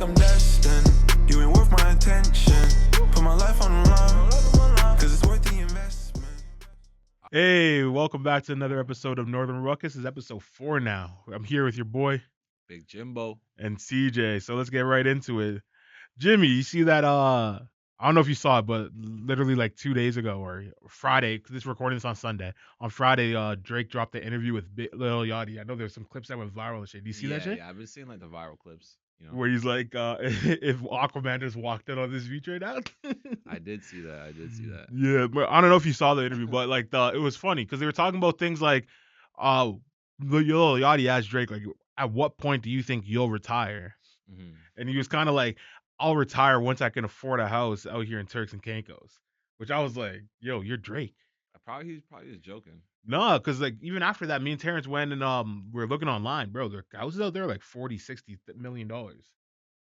like I'm destined. You ain't worth my attention. Put my life on the line, cause it's worth the investment. Hey, welcome back to another episode of Northern Ruckus. This is episode 4 now. I'm here with your boy Big Jimbo. and CJ. So let's get right into it. Jimmy, you see that I don't know if you saw it, but literally like 2 days ago or Friday, 'cause this recording is on Sunday. On Friday, Drake dropped the interview with Lil Yachty. I know there's some clips that went viral and shit. Do you see that shit? Yeah, I've been seeing like the viral clips. Where he's like, if Aquaman just walked in on this beach right now. I did see that. Yeah, but I don't know if you saw the interview, but like it was funny because they were talking about things like, uh, Lil Yachty asked Drake like, at what point do you think you'll retire? hmm And he was kind of like, I'll retire once I can afford a house out here in Turks and Caicos, which I was like, yo, you're Drake. He's probably just joking. No, because like even after that, me and Terrence went and we're looking online, bro. Their houses out there are like 40, 60 million dollars.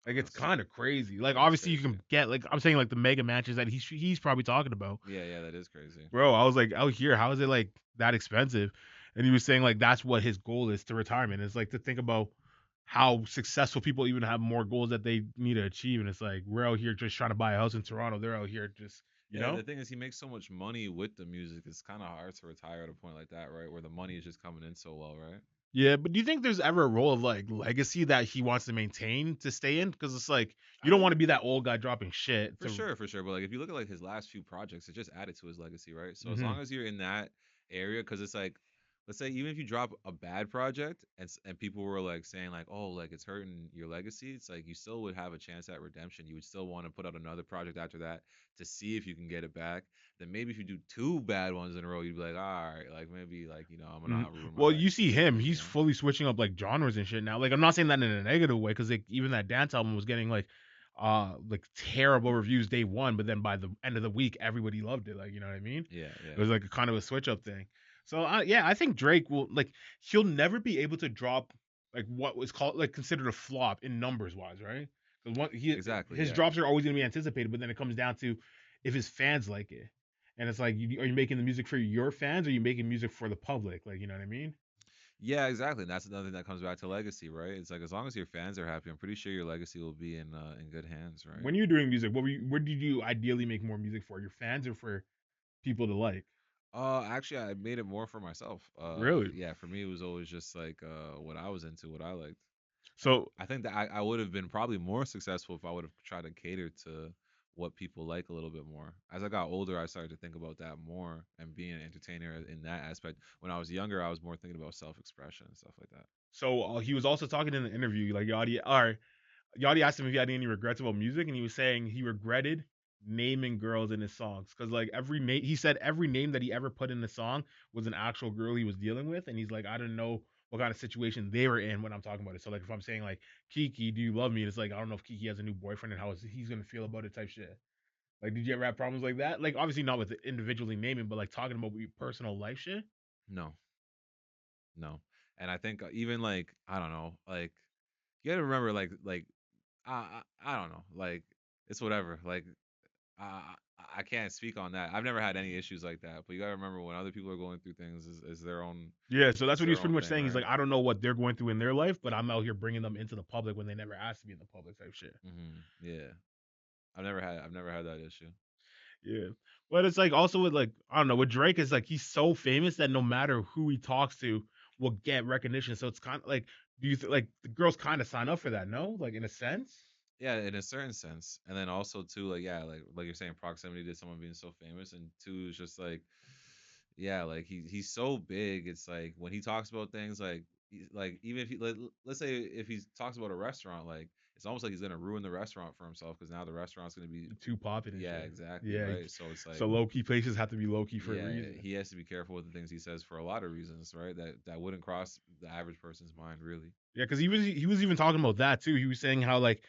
Like it's That's- kind of crazy. Like that's obviously you crazy. can get like I'm saying like the mega mansions that he's probably talking about. Yeah, that is crazy. Bro, I was like, out here, how is it like that expensive? And he was saying like that's what his goal is to retirement. It's like to think about how successful people even have more goals that they need to achieve. And it's like we're out here just trying to buy a house in Toronto. They're out here just you know? The thing is, he makes so much money with the music. It's kind of hard to retire at a point like that, right? Where the money is just coming in so well, right? Yeah, but do you think there's ever a role of like legacy that he wants to maintain to stay in? Because it's like you don't want to be that old guy dropping shit. For sure. But like, if you look at like his last few projects, it just added to his legacy, right? So as Mhm. long as you're in that area, because it's like, let's say even if you drop a bad project and people were like saying like, oh, like it's hurting your legacy, it's like you still would have a chance at redemption. You would still want to put out another project after that to see if you can get it back. Then maybe if you do two bad ones in a row, you'd be like, all right, like maybe like I'm gonna not ruin my Well, you see legacy, him; like, he's fully switching up like genres and shit now. Like I'm not saying that in a negative way, because like even that dance album was getting like terrible reviews day one, but then by the end of the week, everybody loved it. Like you know what I mean? Yeah, It was like a kind of a switch up thing. So yeah, I think Drake will like he'll never be able to drop like what was called like considered a flop in numbers wise, right? Because exactly. his Yeah. drops are always gonna be anticipated, but then it comes down to if his fans like it. And it's like, are you making the music for your fans, or are you making music for the public? Like, you know what I mean? Yeah, exactly. And that's another thing that comes back to legacy, right? It's like as long as your fans are happy, I'm pretty sure your legacy will be in good hands, right? When you're doing music, where did you ideally make more music for? Your fans or for people to like? Actually, I made it more for myself. Really? Yeah, for me, it was always just like what I was into, what I liked. So I think that I would have been probably more successful if I would have tried to cater to what people like a little bit more. As I got older, I started to think about that more and being an entertainer in that aspect. When I was younger, I was more thinking about self-expression and stuff like that. he was also talking in the interview, like Yachty asked him if he had any regrets about music, and he was saying he regretted naming girls in his songs because like every name he said every name that he ever put in the song was an actual girl he was dealing with, and he's like, I don't know what kind of situation they were in when I'm talking about it. So like if I'm saying like Kiki, do you love me? It's like I don't know if Kiki has a new boyfriend and he's gonna feel about it type shit. Like, did you ever have problems like that? Like, obviously not with individually naming, but like talking about your personal life shit. No, no. And I think even like I don't know, like you got to remember like I don't know, like it's whatever. Like I I can't speak on that. I've never had any issues like that. But you gotta remember when other people are going through things is their own Yeah, so that's it's what he their was pretty own much thing, saying. He's right? like, I don't know what they're going through in their life, but I'm out here bringing them into the public when they never asked to be in the public type shit. Yeah, I've never had that issue. Yeah, but it's like also with like I don't know with Drake is like he's so famous that no matter who he talks to will get recognition. So it's kind of like, do you like the girls kind of sign up for that? No, like in a sense. Yeah, in a certain sense, and then also too like yeah like you're saying proximity to someone being so famous, and two is just like yeah like he's so big. It's like when he talks about things like even if he like, let's say if he talks about a restaurant like it's almost like he's gonna ruin the restaurant for himself because now the restaurant's gonna be Too popping and yeah shit. exactly Yeah, right. So it's like so low key places have to be low key for a yeah, reason. he has to be careful with the things he says for a lot of reasons, right? That wouldn't cross the average person's mind, really. Yeah, because he was even talking about that too. He was saying how like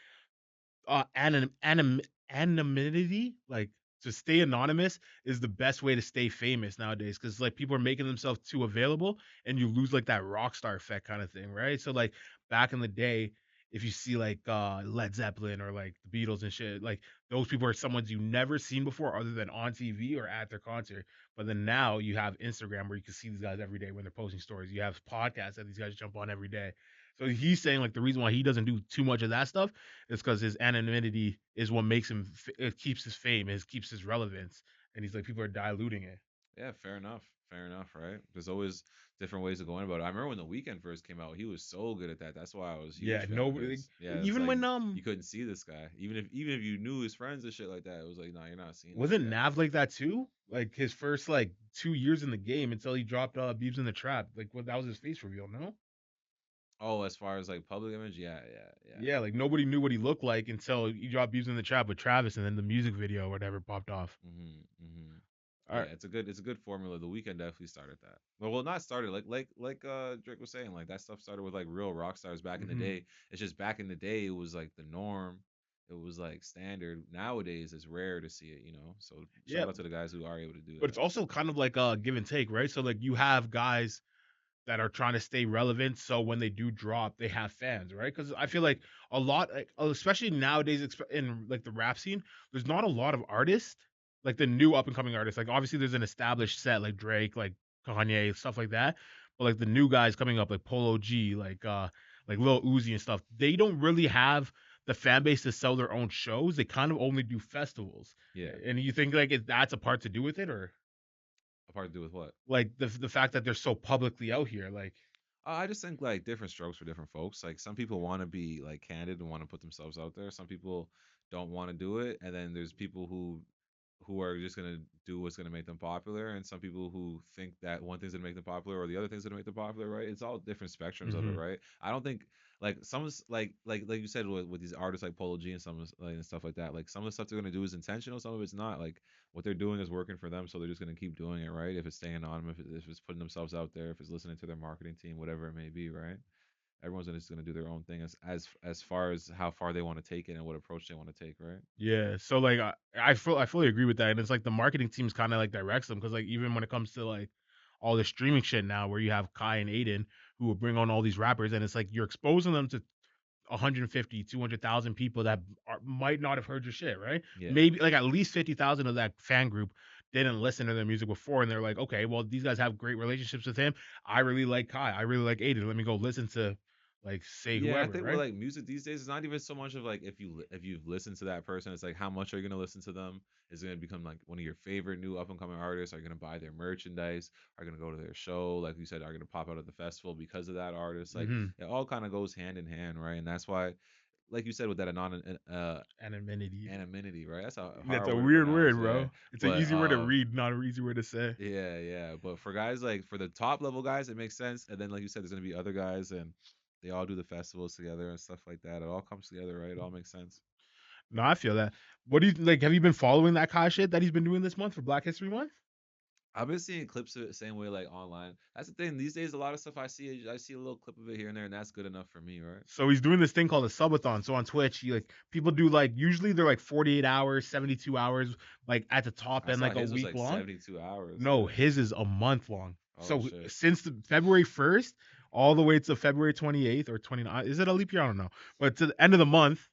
anonymity, like to stay anonymous, is the best way to stay famous nowadays. Because like people are making themselves too available, and you lose like that rock star effect kind of thing, right? So like back in the day, if you see like Led Zeppelin or like the Beatles and shit, like those people are someone you never seen before other than on TV or at their concert. But then now you have Instagram where you can see these guys every day when they're posting stories. You have podcasts that these guys jump on every day. So he's saying like the reason why he doesn't do too much of that stuff is because his anonymity is what makes him. It keeps his fame, it keeps his relevance, and he's like people are diluting it. Yeah, fair enough. Fair enough, right? There's always different ways of going about it. I remember when the weekend first came out, he was so good at that. That's why I was a Yeah, huge fan. no, Because yeah, it's even like when you couldn't see this guy. Even if you knew his friends and shit like that, it was like, no, you're not seeing this wasn't guy. Nav like that too? Like his first like 2 years in the game until he dropped Beeps in the Trap. Like what that was his face reveal, no? Oh, as far as like public image, yeah, yeah, yeah. Yeah, like nobody knew what he looked like until he dropped Beeps in the Trap with Travis, and then the music video or whatever popped off. Yeah, All right. it's a good formula. The weekend definitely started that. Well, not started like Drake was saying, like that stuff started with like real rock stars back in the Mhm. day. It's just back in the day it was like the norm. It was like standard. Nowadays it's rare to see it. So Yeah, shout out to the guys who are able to do but it's that. also kind of like a give and take, right? So like you have guys that are trying to stay relevant, so when they do drop, they have fans, right? Because I feel like a lot, like especially nowadays in like the rap scene, there's not a lot of artists, like the new up and coming artists. Like obviously there's an established set like Drake, like Kanye, stuff like that. But like the new guys coming up, like Polo G, like Lil Uzi and stuff, they don't really have the fan base to sell their own shows. They kind of only do festivals. Yeah. And you think like that's a part to do with it, or Apart to do with what? like the fact that they're so publicly out here, like. I just think like different strokes for different folks. Like some people want to be like candid and want to put themselves out there. Some people don't want to do it, and then there's people who are just gonna do what's gonna make them popular, and some people who think that one thing's gonna make them popular or the other thing's gonna make them popular, right? It's all different spectrums of it, Mhm. right? I don't think like like you said with these artists like Polo G and like, and stuff like that. Like some of the stuff they're gonna do is intentional, some of it's not. Like what they're doing is working for them, so they're just gonna keep doing it, right? If it's staying anonymous, if it's putting themselves out there, if it's listening to their marketing team, whatever it may be, right? Everyone's just gonna do their own thing as far as how far they want to take it and what approach they want to take, right? Yeah, so like I fully agree with that, and it's like the marketing teams kind of like directs them because like even when it comes to like all the streaming shit now, where you have Kai and Aiden who will bring on all these rappers, and it's like you're exposing them to 150, 200,000 people that might not have heard your shit, right? Yeah. Maybe like at least 50,000 of that fan group didn't listen to their music before, and they're like, okay, well these guys have great relationships with him. I really like Kai. I really like Aiden. Let me go listen to like say Yeah, I whoever, think with right? like music these days, it's not even so much of like if you've listened to that person, it's like how much are you gonna listen to them? Is it gonna become like one of your favorite new up and coming artists? Are you gonna buy their merchandise? Are you gonna go to their show? Like you said, are you gonna pop out at the festival because of that artist? Like Mm-hmm. it all kind of goes hand in hand, right? And that's why, like you said, with that Anonymity. anonymity, right? That's a That's hard a word to weird pronounce, word, yeah. bro. It's an But easy word to read, not an easy word to say. yeah, yeah. But for guys like for the top level guys, it makes sense. And then like you said, there's gonna be other guys and they all do the festivals together and stuff like that. It all comes together, right? It all makes sense. No, I feel that. What do you like? Have you been following that Kai shit that he's been doing this month for Black History Month? I've been seeing clips of it the same way like online. That's the thing. These days a lot of stuff I see a little clip of it here and there and that's good enough for me, right? So he's doing this thing called a subathon. So on Twitch, he like people do like usually they're like 48 hours, 72 hours, like at the top I end, saw like a his was week like long. 72 hours. No, Yeah. his is a month long. Oh So shit. since February 1st all the way to February 28th or 29th, is it a leap year? I don't know. But to the end of the month,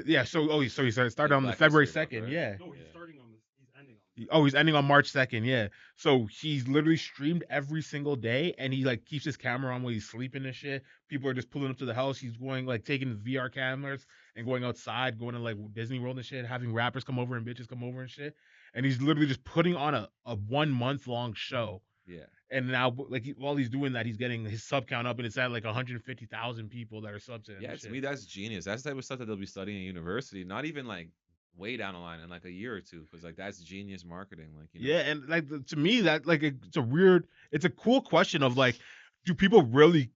yeah. So he started Like on the Black February History Month, 2nd. right? Yeah. No, Yeah. he's starting on this. He's ending on this. Oh, he's ending on March 2nd. Yeah. So he's literally streamed every single day and he like keeps his camera on when he's sleeping and shit. People are just pulling up to the house. He's going like taking VR cameras and going outside, going to like Disney World and shit, having rappers come over and bitches come over and shit. And he's literally just putting on a 1 month long show. Yeah. And now, like, while he's doing that, he's getting his sub count up, and it's at like 150,000 people that are subs to him Yeah, and to shit. me that's genius. That's the type of stuff that they'll be studying in university, not even like way down the line in like a year or two, because like that's genius marketing. Yeah, and like to me, that like it's a weird, it's a cool question of like, do people really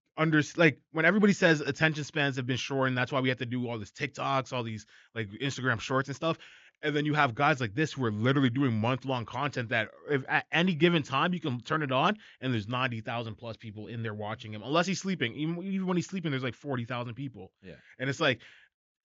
like when everybody says attention spans have been short, and that's why we have to do all this TikToks, all these like Instagram shorts and stuff. And then you have guys like this who are literally doing month-long content that if at any given time you can turn it on and there's 90,000 plus people in there watching him, unless he's sleeping. Even when he's sleeping, there's like 40,000 people. Yeah. And it's like,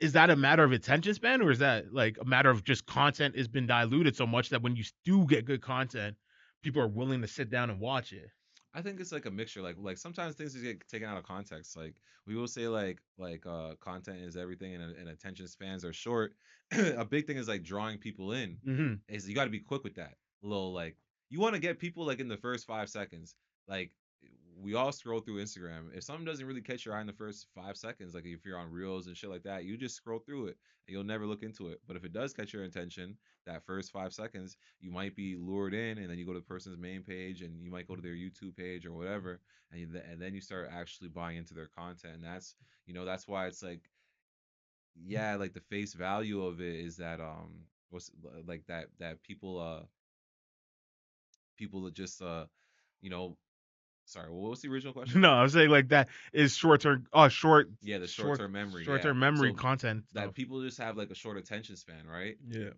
is that a matter of attention span, or is that like a matter of just content has been diluted so much that when you do get good content, people are willing to sit down and watch it? I think it's like a mixture. Like sometimes things just get taken out of context. Like we will say content is everything and attention spans are short. A big thing is like drawing people in. Mm-hmm. Is you got to be quick with that. A little like you want to get people like in the first 5 seconds. Like we all scroll through Instagram. If something doesn't really catch your eye in the first 5 seconds, like if you're on Reels and shit like that, you just scroll through it and you'll never look into it. But if it does catch your attention, that first 5 seconds, you might be lured in, and then you go to the person's main page, and you might go to their YouTube page or whatever, and then you start actually buying into their content. And that's that's why it's like, yeah, like the face value of it is that what's like that people that just you know sorry, what was the original question? No, I'm saying like that is Yeah, the short-term memory. short Yeah. term memory So content that stuff. people just have like a short attention span, right? Yeah.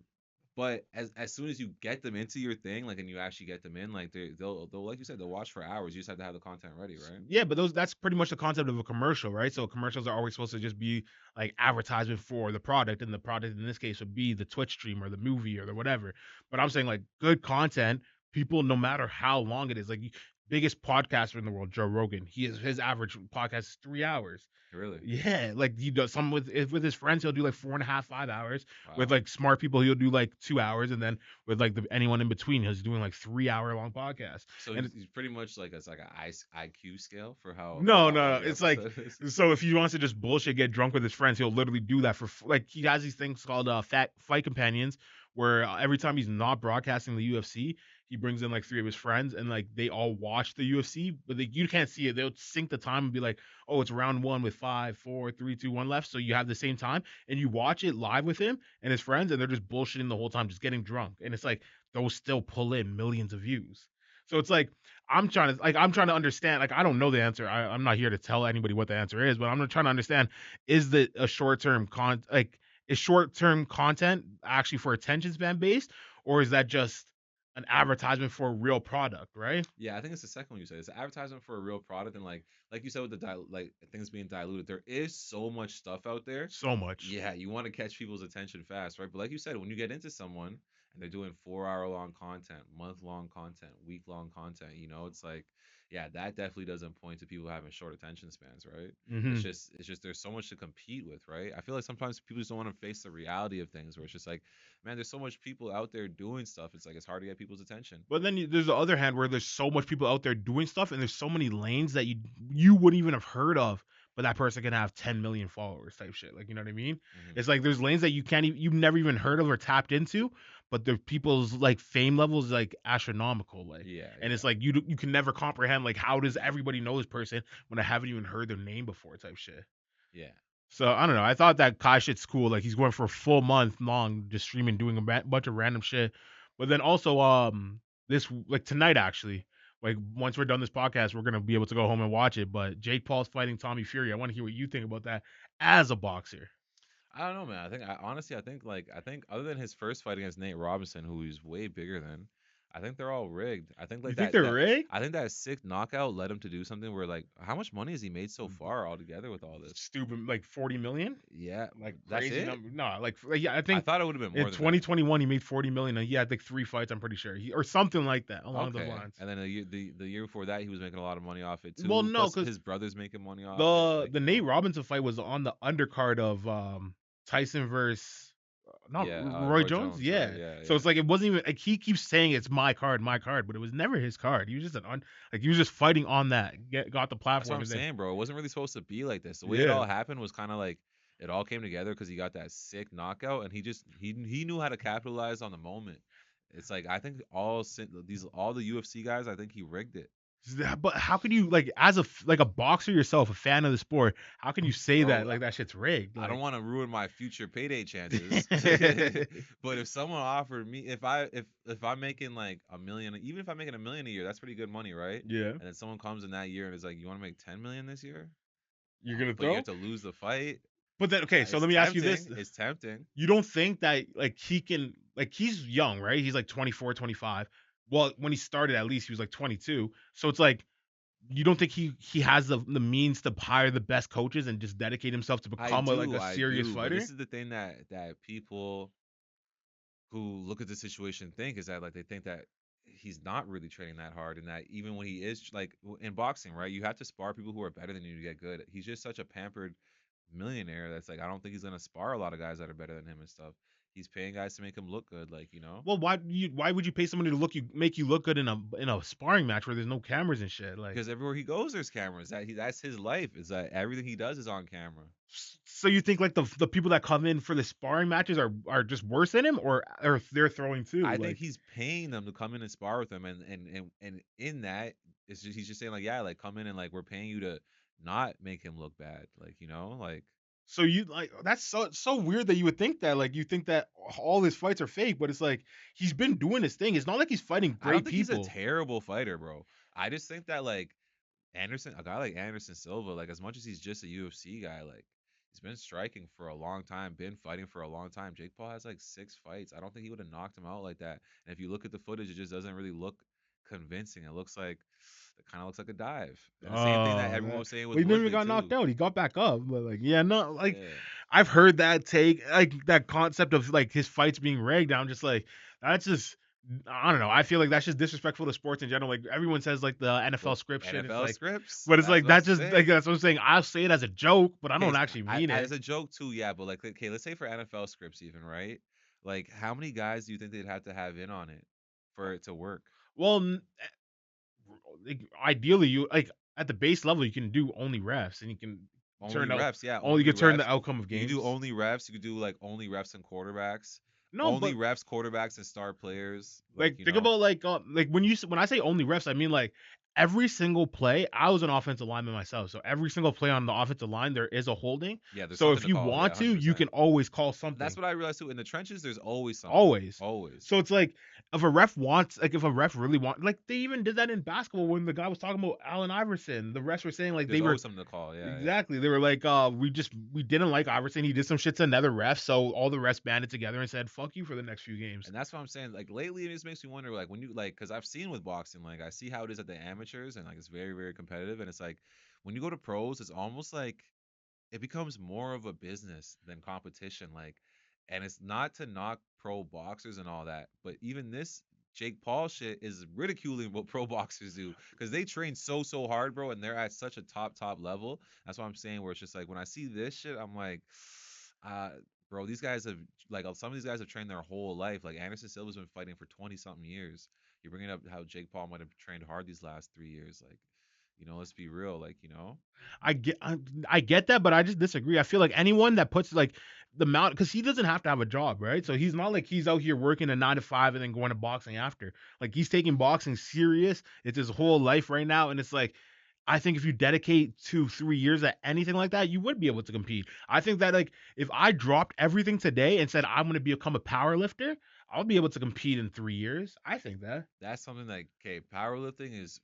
But as soon as you get them into your thing, like, and you actually get them in, like they'll like you said, they'll watch for hours. You just have to have the content ready, right? Yeah, but that's pretty much the concept of a commercial, right? So commercials are always supposed to just be like advertisement for the product, and the product in this case would be the Twitch stream or the movie or the whatever. But I'm saying like good content, people no matter how long it is, like biggest podcaster in the world, Joe Rogan, his average podcast is 3 hours. Really? Yeah, like he does some with his friends, he'll do like 4.5, 5 hours. With Wow. like smart people, he'll do like 2 hours, and then with like anyone in between, he's doing like 3 hour long podcasts. So And he's pretty much like it's like a IQ scale for how no, long no, your it's like episode is. so if he wants to just bullshit, get drunk with his friends, he'll literally do that for like he has these things called fat fight companions, where every time he's not broadcasting the UFC, he brings in like three of his friends and like they all watch the UFC, but you can't see it. They'll sync the time and be like, oh, it's round one with 5, 4, 3, 2, 1 left, so you have the same time, and you watch it live with him and his friends, and they're just bullshitting the whole time, just getting drunk, and it's like those still pull in millions of views. So it's like I'm trying to understand. Like I don't know the answer. I'm not here to tell anybody what the answer is, but I'm trying to understand: is the a short term is short term content actually for attention span based, or is that just an advertisement for a real product? Right? Yeah, I think it's the second one you said. It's an advertisement for a real product, and like you said with the like things being diluted, there is so much stuff out there. So much. Yeah, you want to catch people's attention fast, right? But like you said, when you get into someone and they're doing 4 hour long content, month long content, week long content, it's like, yeah, that definitely doesn't point to people having short attention spans, right? Mm-hmm. It's just there's so much to compete with, right? I feel like sometimes people just don't want to face the reality of things, where it's just like, man, there's so much people out there doing stuff. It's like it's hard to get people's attention. But then there's the other hand where there's so much people out there doing stuff, and there's so many lanes that you wouldn't even have heard of, but that person can have 10 million followers type shit. Like you know what I mean? Hmm. It's like there's lanes that you've never even heard of or tapped into, but the people's like fame levels like astronomical. Like, Yeah, and it's yeah, like you can never comprehend like how does everybody know this person when I haven't even heard their name before type shit. yeah. So I don't know. I thought that Kai shit's cool. Like he's going for a full month long, just streaming, doing a bunch of random shit. But then also, this like tonight actually, like once we're done this podcast, we're gonna be able to go home and watch it. But Jake Paul's fighting Tommy Fury. I want to hear what you think about that as a boxer. I don't know, man. Honestly, I think other than his first fight against Nate Robinson, who he's way bigger than, I think they're all rigged. I think You like think that they're that rigged? I think that sick knockout led him to do something where, like, how much money has he made so far altogether with all this? Stupid, like 40 million. Yeah, Like that's crazy it. number. No, like yeah, I I think thought it would have been in more than that. 2021 he made 40 million, and he had like 3 fights. I'm pretty sure or something like that along those Okay, lines. and then the year before that, he was making a lot of money off it Well, too. no, Plus, because his brother's making money off it. the Like, the Nate Robinson fight was on the undercard of Tyson versus not yeah, Roy Roy Jones. Jones, right? Yeah. Yeah, So yeah. it's like it wasn't even like he keeps saying it's my card, but it was never his card. He was just like he was just fighting on that. Got the That's what platform I'm and then saying, bro. It wasn't really supposed to be like this. The way it yeah. all happened was kind of like it all came together because he got that sick knockout, and he knew how to capitalize on the moment. It's like I think all the UFC guys, I think he rigged it, But how can you like as like a boxer yourself, a fan of the sport? How can you say that bro. like that shit's rigged? I don't Like want to ruin my future payday chances, but if someone offered me, if I'm making like a million, even if I'm making a million a year, that's pretty good money, right? yeah, And then someone comes in that year and is like, "You want to make 10 million this year, you're gonna but you throw. have to lose the fight." But then okay, so It's let me ask you this: tempting. It's tempting. you don't think that like he can like he's young, right? He's like 24, 25. Well, when he started at least he was like 22. So it's like you don't think he has the means to hire the best coaches and just dedicate himself to become like a I serious do, but fighter? this is the thing that people who look at the situation think is that, like, they think that he's not really training that hard, and that even when he is, like, in boxing, right, you have to spar people who are better than you to get good. He's just such a pampered millionaire that's like I don't think he's gonna spar a lot of guys that are better than him and stuff. He's paying guys to make him look good, like, you know. Well, why would you pay somebody to make you look good in a sparring match where there's no cameras and shit? Like, Because everywhere he goes, there's cameras. That's his life. Is that everything he does is on camera. so you think like the people that come in for the sparring matches are just worse than him, or they're throwing too? I think Like, he's paying them to come in and spar with him, and in that, he's just saying like, yeah, like come in and like we're paying you to not make him look bad, like, you know, like so you like that's so weird that you would think that, like, you think that all his fights are fake, but it's like he's been doing his thing. It's not like he's fighting I don't great think he's a people. terrible fighter, bro. I just think that like a guy like Anderson Silva, like as much as he's just a UFC guy, like he's been striking for a long time, been fighting for a long time. Jake Paul has like 6 fights. I don't think he would have knocked him out like that. And if you look at the footage, it just doesn't really look convincing. It kind of looks like a dive. And the same thing that Oh, everyone was saying well, with he never even Woodley got knocked too. out. He got back up, but like, yeah, no, like Yeah. I've heard that take, like that concept of like his fights being rigged. I'm just like, that's just, I don't know. I feel like that's just disrespectful to sports in general. Like everyone says, like the NFL Well, script shit. It's NFL like, scripts. but it's That's like what I'm that's just like saying. that's what I'm saying. I'll say it as a joke, but I Okay, don't actually mean as it. a joke too, yeah, but like, okay, let's say for NFL scripts even, right? Like, how many guys do you think they'd have in on it for it to work? Well, like, ideally, you like at the base level, you can do only refs, and you can Only turn out refs, yeah, only you only can turn the refs. outcome of You could do games. only refs. You could do like only refs and quarterbacks. No, Only but refs, quarterbacks, and star players. Like, like you think know, about like when I say only refs, I mean like every single play. I was an offensive lineman myself, so every single play on the offensive line there is a holding. yeah, there's So something if to you call. Yeah, want to, you 100%. can always call That's something. what I realized too. In the trenches, there's always something. Always. Always. So it's like if a ref wants, like if a ref really want, like they even did that in basketball when the guy was talking about Allen Iverson. The refs were saying like There's they were always something to call. Yeah, yeah. exactly. They were like, we didn't like Iverson. He did some shit to another ref, so all the refs banded together and said, "Fuck you" for the next few games. And that's what I'm saying. Like lately, it just makes me wonder. Like when you like, because I've seen with boxing, like I see how it is at the amateurs, and like it's very, very competitive. And it's like when you go to pros, it's almost like it becomes more of a business than competition. Like, and it's not to knock pro boxers and all that, but even this Jake Paul shit is ridiculing what pro boxers do because they train so hard, bro, and they're at such a top level. That's what I'm saying. Where it's just like when I see this shit, I'm like, uh, bro, these guys have like some of these guys have trained their whole life. Like Anderson Silva's been fighting for 20 something years. You're bringing up how Jake Paul might have trained hard these last 3 years. Like, you know, let's be real. Like, you know, I get that, but I just disagree. I feel like anyone that puts like the amount, because he doesn't have to have a job, right? So he's not like he's out here working a 9 to 5 and then going to boxing after. Like he's taking boxing serious. It's his whole life right now, and it's like I think if you dedicate 2 3 years at anything like that, you would be able to compete. I think that like if I dropped everything today and said I'm going to become a power lifter, I'll be able to compete in 3 years. I think that. that's something like okay, powerlifting is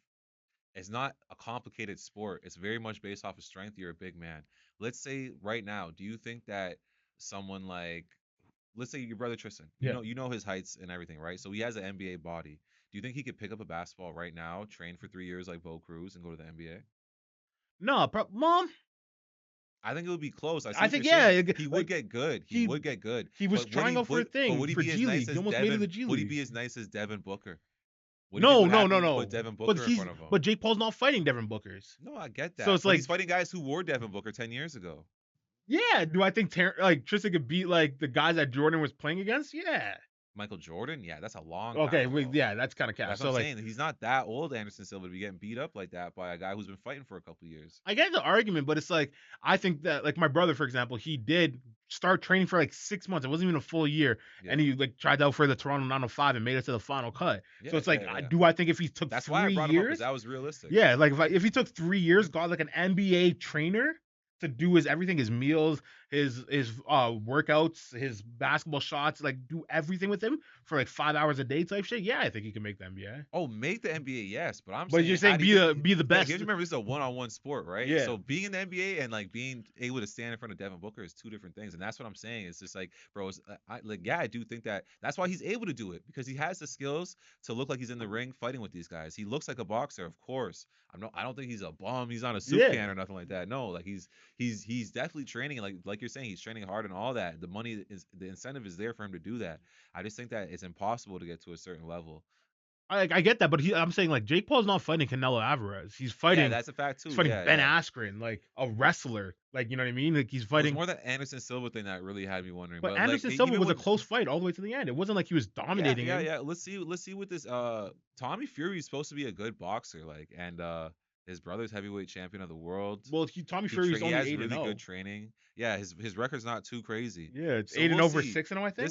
it's not a complicated sport. It's very much based off of strength. You're a big man. Let's say right now, do you think that someone like let's say your brother Tristan, Yeah. you know his heights and everything, right? So he has an NBA body. Do you think he could pick up a basketball right now, train for 3 years like Bo Cruz, and go to the NBA? No, mom. I think it would be close. I see I what think you're saying. yeah, He would like get good. He he would get good. he was But would trying he out for a would thing he for be as G nice League. He as almost made it to Devin? G Would he League. be as nice as Devin Booker? What do you think No, would no, happen no, if you put no. Devin But Booker in he's front of him? but Jake Paul's not fighting Devin Booker's. No, I get So that. it's But he's like, fighting guys who wore Devin Booker 10 years ago. yeah. Do I think like Tristan could beat like the guys that Jordan was playing against? Yeah. Michael Jordan? Yeah, that's a long time Okay, ago. yeah, that's kind of But cash. that's what So I'm like, saying. He's not that old, Anderson Silva, to be getting beat up like that by a guy who's been fighting for a couple years. I get the argument, but it's like I think that like my brother, for example, he did start training for like 6 months. It wasn't even a full year, Yeah. and he like tried out for the Toronto 905 and made it to the final cut. Yeah, So it's yeah, like, yeah. do I think if he took That's why I three brought him up because years? that was realistic. Yeah, like if he took 3 years, got like an NBA trainer to do his everything, his meals, his workouts, his basketball shots, like do everything with him for like 5 hours a day type shit. Yeah, I think he can make the NBA. Oh, make the NBA, yes, but I'm But you're saying, how saying do you think? be the Yeah, best. you have to remember this is a one-on-one sport, right? Yeah. So being in the NBA and like being able to stand in front of Devin Booker is two different things, and that's what I'm saying. It's just like, bro, I do think that that's why he's able to do it because he has the skills to look like he's in the ring fighting with these guys. He looks like a boxer, of course. I don't think he's a bum. He's not a soup Yeah. can or nothing like that. No, like he's definitely training, like you're saying, he's training hard and all that. The incentive is there for him to do that. I just think that it's impossible to get to a certain level. I get that, but I'm saying like Jake Paul's not fighting Canelo Alvarez. He's Yeah, fighting that's a fact too. he's fighting Yeah, Ben yeah. Askren, like a wrestler. Like, you know what I mean? Like he's It was fighting. more that Anderson Silva thing that really had me wondering. But But like Anderson Silva even was a when close fight all the way to the end. It wasn't like he was yeah, dominating yeah, him. yeah. Let's see what this Tommy Fury is supposed to be a good boxer, like, and his brother's heavyweight champion of the world. Well, Tommy Fury's He only has 8 and really 0. good training. Yeah, his record's not too crazy. Yeah, it's So 8 and we'll over see. 6 and 0, I think.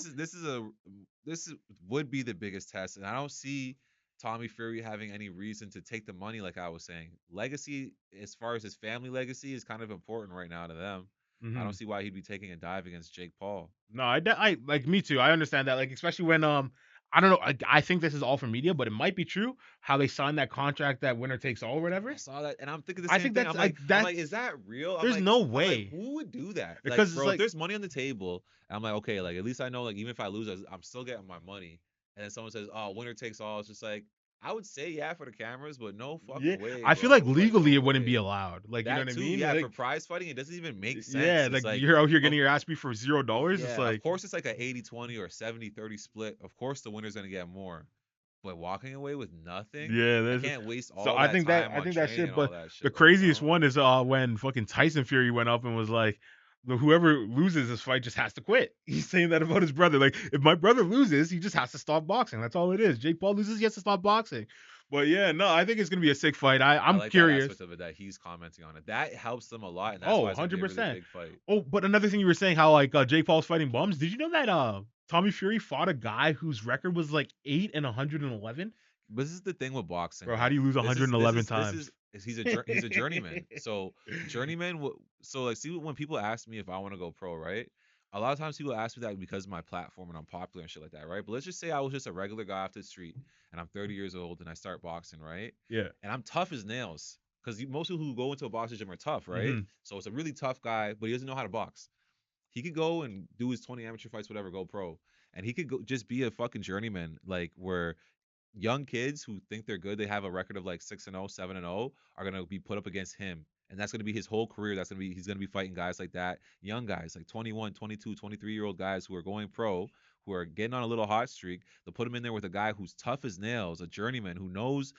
This would be the biggest test, and I don't see Tommy Fury having any reason to take the money. Like I was saying, legacy as far as his family legacy is kind of important right now to them. I don't see why he'd be taking a dive against Jake Paul. No, I like me too. I understand that. Like especially when I don't know. I think this is all for media, but it might be true how they signed that contract that winner takes all or whatever. I saw that, and I'm thinking the I same think thing. that's I'm like, is that real? There's no way. Who would do that? Because Like, it's bro, if like there's money on the table, I'm like, okay, like at least I know, like even if I lose, I'm still getting my money. And then someone says, oh, winner takes all. It's just like I would say yeah for the cameras, but no fucking way. I feel Bro. like legally no it wouldn't be way. allowed. Like you know That what I too, mean? yeah. Like, For prize fighting, it doesn't even make sense. yeah, It's like you're out here of- getting your ass beat for $0. yeah, It's like of course it's like a 80-20 or 70-30 split. Of course the winner's gonna get more. But walking away with nothing, yeah. I There's, can't waste all so that I think time I on think that training shit. and all But that shit. the like, craziest no. one is when fucking Tyson Fury went up and was like, whoever loses this fight just has to quit. He's saying that about his brother. Like, if my brother loses, he just has to stop boxing. That's all it is. Jake Paul loses, he has to stop boxing. But yeah, no, I think it's gonna be a sick fight. I'm I like curious. that aspect of it that he's commenting on it. That helps them a lot, and that's why it's gonna be a really 100%. big fight. Oh, but another thing you were saying how like Jake Paul's fighting bums. Did you know that Tommy Fury fought a guy whose record was like 8 and 111? But this is the thing with boxing, Bro, right? How do you lose This 111 times? He's a journeyman. So journeyman. So like, see when people ask me if I want to go pro, right? A lot of times people ask me that because of my platform and I'm popular and shit like that, right? But let's just say I was just a regular guy off the street and I'm 30 years old and I start boxing, right? Yeah. And I'm tough as nails because most people who go into a boxing gym are tough, right? Mhm. So it's a really tough guy, but he doesn't know how to box. He could go and do his 20 amateur fights, whatever, go pro, and he could go just be a fucking journeyman, like where young kids who think they're good, they have a record of like 6-0, 7-0, are gonna be put up against him. And that's gonna be his whole career. He's gonna be fighting guys like that, young guys, like 21, 22, 23-year-old guys who are going pro, who are getting on a little hot streak. They'll put him in there with a guy who's tough as nails, a journeyman who knows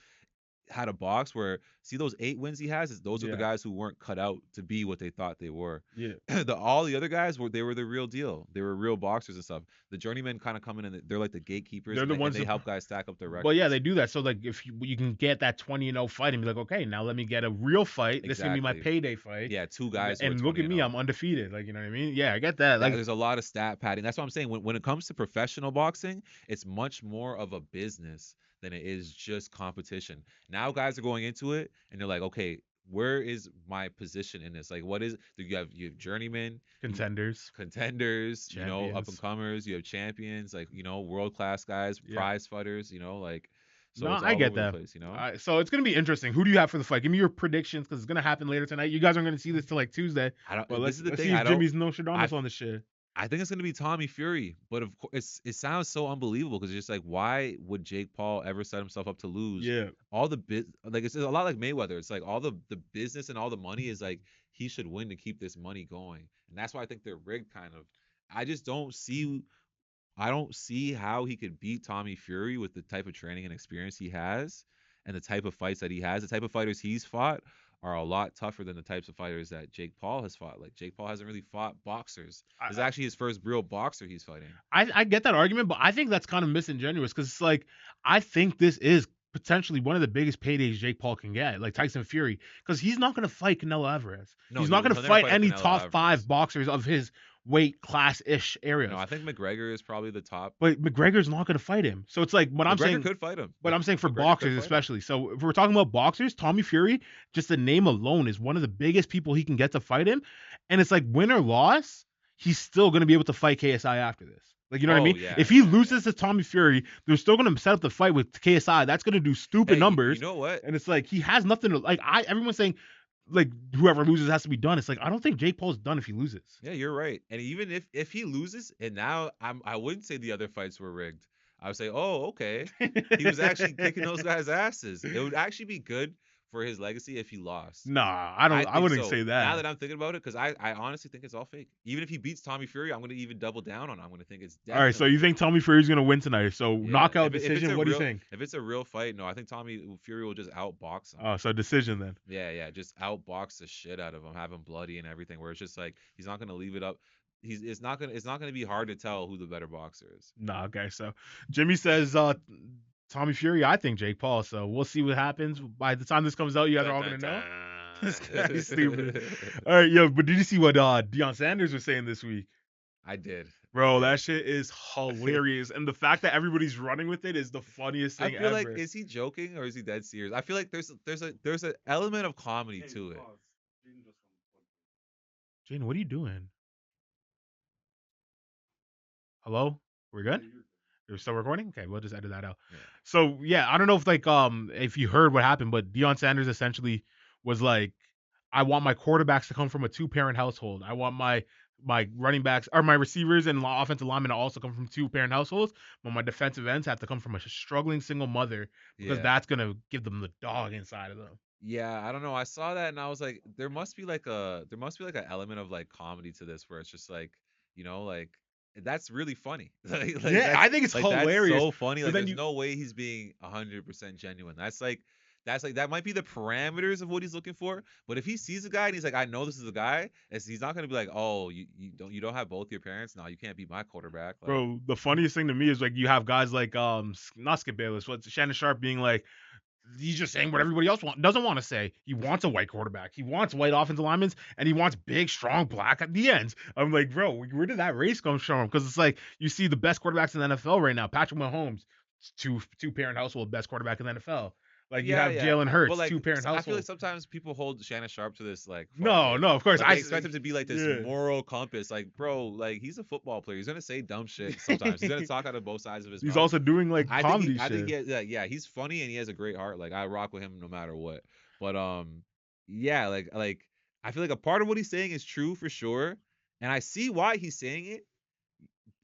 how to box. Where see those 8 wins he has, those are the Yeah. guys who weren't cut out to be what they thought they were. Yeah. All the other guys were the real deal. They were real boxers and stuff. The journeymen kind of come in and they're like the gatekeepers. They're the and ones they that- help guys stack up their records. Well, yeah, they do that. So like, if you can get that 20-0 fight and be like, okay, now let me get a real fight. This is gonna be my Exactly. payday fight. Yeah, 2 guys. who are And look at 20-0. me, I'm undefeated. Like, you know what I mean? Yeah, I get that. Like, Like, there's a lot of stat padding. That's what I'm saying. When it comes to professional boxing, it's much more of a business than it is just competition. Now guys are going into it and they're like, okay, where is my position in this? Like, what is you have journeymen, contenders. contenders, up Champions. and comers, you have champions, like world class guys, Yeah. prize fighters, like. So No, it's I all get over the that. place, So it's gonna be interesting. Who do you have for the fight? Give me your predictions because it's gonna happen later tonight. You guys aren't gonna see this till like Tuesday. I don't. But This let's, is the let's thing. see I if don't. Jimmy's Nostradamus on the shit. I think it's gonna be Tommy Fury, but of course, it sounds so unbelievable because it's just like, why would Jake Paul ever set himself up to lose? Yeah. All the like it's a lot like Mayweather. It's like all the business and all the money is like he should win to keep this money going, and that's why I think they're rigged. Kind of. I just don't see. I don't see how he could beat Tommy Fury with the type of training and experience he has, and the type of fights that he has. The type of fighters he's fought are a lot tougher than the types of fighters that Jake Paul has fought. Like Jake Paul hasn't really fought boxers. This is actually his first real boxer he's fighting. I get that argument, but I think that's kind of disingenuous because it's like I think this is potentially one of the biggest paydays Jake Paul can get, like Tyson Fury, because he's not going to fight Canelo Alvarez. No, he's not going to he'll never fight fight any Canelo top Alvarez. 5 boxers of his weight class ish areas. No, I think McGregor is probably the top. But McGregor's not going to fight him. So it's like what I'm McGregor saying. could fight him. But I'm saying for McGregor could boxers fight him. especially. So if we're talking about boxers, Tommy Fury, just the name alone is one of the biggest people he can get to fight him. And it's like win or loss, he's still going to be able to fight KSI after this. Like, you know what I mean? Yeah, if he yeah, loses to Tommy Fury, they're still going to set up the fight with KSI. That's going to do stupid Hey, numbers. You know what? And it's like he has nothing to like. Everyone's saying like whoever loses has to be done. It's like I don't think Jake Paul's done if he loses. Yeah, you're right. And even if he loses, and now I wouldn't say the other fights were rigged. I would say, oh, okay, he was actually kicking those guys' asses. It would actually be good for his legacy if he lost. Nah, I think wouldn't so. say Now that. that I'm thinking about it, because I honestly think it's all fake. Even if he beats Tommy Fury, I'm gonna even double down on it. I'm gonna think it's All right, so definitely you think fake. Tommy Fury's gonna win tonight? So Yeah. knockout If it's decision. a What do you real think? if it's a real fight, no, I think Tommy Fury will just outbox him. Oh, so decision then. Yeah, just outbox the shit out of him, have him bloody and everything. Where it's just like he's not gonna leave it up. It's not gonna be hard to tell who the better boxer is. Nah, okay. So Jimmy says Tommy Fury. I think Jake Paul. So we'll see what happens. By the time this comes out, you guys are all gonna know. This guy's stupid. All right, yo. But did you see what Deion Sanders was saying this week? I did. Bro, that shit is hilarious, and the fact that everybody's running with it is the funniest I thing feel ever. like is he joking or is he dead serious? I feel like there's an element of comedy to it. Jane, what are you doing? Hello? We're good? You're still recording? Okay, we'll just edit that out. Yeah. So yeah, I don't know if you heard what happened, but Deion Sanders essentially was like, I want my quarterbacks to come from a 2-parent household. I want my running backs or my receivers and offensive linemen to also come from 2-parent households, but my defensive ends have to come from a struggling single mother because Yeah. that's gonna give them the dog inside of them. Yeah, I don't know. I saw that and I was like, there must be like an element of like comedy to this where it's just like, like that's really funny. like Yeah, I think it's like hilarious. That's so funny. But Like then there's no way he's being 100% genuine. That's like that might be the parameters of what he's looking for. But if he sees a guy and he's like, I know this is a guy, he's not gonna be like, oh, you don't have both your parents. No, you can't be my quarterback. Like, Bro, the funniest thing to me is like you have guys like not Skip Bayless, but Shannon Sharp being like, he's just saying what everybody else doesn't want to say. He wants a white quarterback. He wants white offensive linemen, and he wants big, strong black at the ends. I'm like, bro, where did that race come from? Because it's like you see the best quarterbacks in the NFL right now. Patrick Mahomes, two-parent household, best quarterback in the NFL. Like you have Jalen Hurts, but like, 2-parent household. I feel like sometimes people hold Shannon Sharp to this like No, of course. Like, I expect him to be like this yeah. moral compass. Like, bro, like he's a football player. He's gonna say dumb shit sometimes. He's gonna talk out of both sides of his mouth. He's also doing like comedy shit. I think yeah, he's funny and he has a great heart. Like I rock with him no matter what. But yeah, like I feel like a part of what he's saying is true for sure, and I see why he's saying it.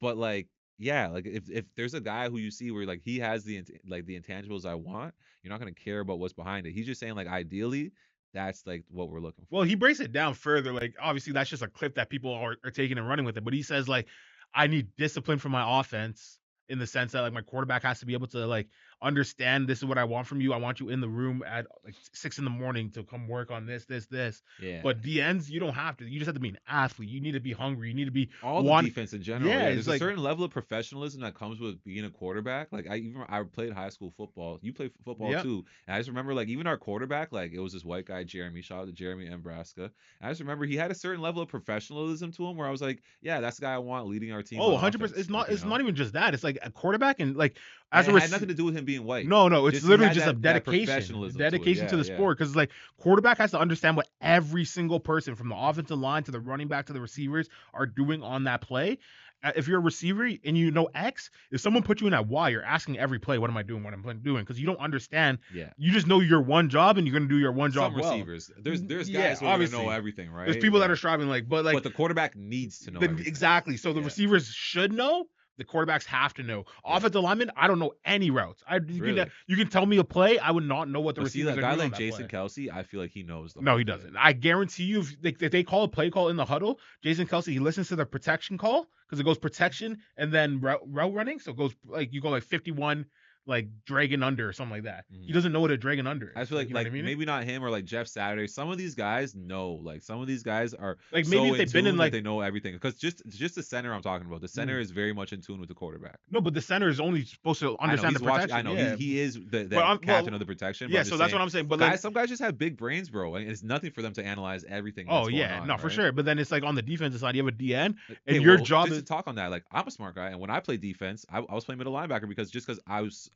But like, yeah, like if there's a guy who you see where like he has the intangibles I want, you're not gonna care about what's behind it. He's just saying like ideally, that's like what we're looking for. Well, he breaks it down further. Like obviously that's just a clip that people are taking and running with it. But he says like, I need discipline from my offense in the sense that like my quarterback has to be able to like understand this is what I want from you. I want you in the room at like 6 a.m. to come work on this. Yeah. But the ends, you don't have to. You just have to be an athlete. You need to be hungry. You need to be all the defense in general. Yeah, there's like, a certain level of professionalism that comes with being a quarterback. Like I played high school football. You played football too. And I just remember like even our quarterback, like it was this white guy, Jeremy. Shout out to Jeremy in Nebraska. And I just remember he had a certain level of professionalism to him where I was like, yeah, that's the guy I want leading our team. 100%. It's not even just that. It's like a quarterback and like as it had nothing to do with him being white. No, it's literally just a dedication to the sport. Because like quarterback has to understand what every single person from the offensive line to the running back to the receivers are doing on that play. If you're a receiver and you know X, if someone put you in that Y, you're asking every play, what am I doing? What am I doing? Because you don't understand. Yeah. You just know your one job and you're gonna do your one job. Some receivers. There's guys who are gonna know everything, right? There's people that are striving but the quarterback needs to know everything. Exactly. So the receivers should know. The quarterbacks have to know. Offensive linemen, I don't know any routes. You can tell me a play, I would not know what the receivers are doing. A guy like Jason Kelsey, I feel like he knows. No, he doesn't. I guarantee you, if they call a play call in the huddle, Jason Kelsey, he listens to the protection call because it goes protection and then route running. So it goes like you go like 51. Like dragging under or something like that. He doesn't know what a dragging under is. I feel like, you know what I mean? Maybe not him or like Jeff Saturday. Some of these guys know. Like some of these guys are like maybe if they've been in like they know everything. Because just the center I'm talking about. The center is very much in tune with the quarterback. No, but the center is only supposed to understand the protection. I know he is the captain of the protection. Yeah, so that's what I'm saying. But some guys just have big brains, bro, and it's nothing for them to analyze everything. Oh yeah, no, for sure. But then it's like on the defensive side, you have a DN, and your job is to talk on that. Like I'm a smart guy, and when I play defense, I was playing middle linebacker because I was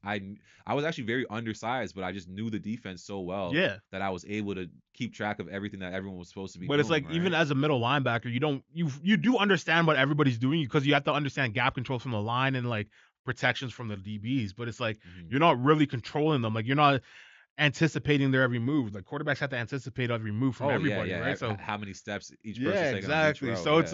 actually very undersized, but I just knew the defense so well that I was able to keep track of everything that everyone was supposed to be doing. But it's like even as a middle linebacker, you do understand what everybody's doing because you have to understand gap control from the line and like protections from the DBs. But it's like you're not really controlling them. Like you're not anticipating their every move. Like quarterbacks have to anticipate every move from everybody, right? So how many steps each person's taking exactly. On each row. So it's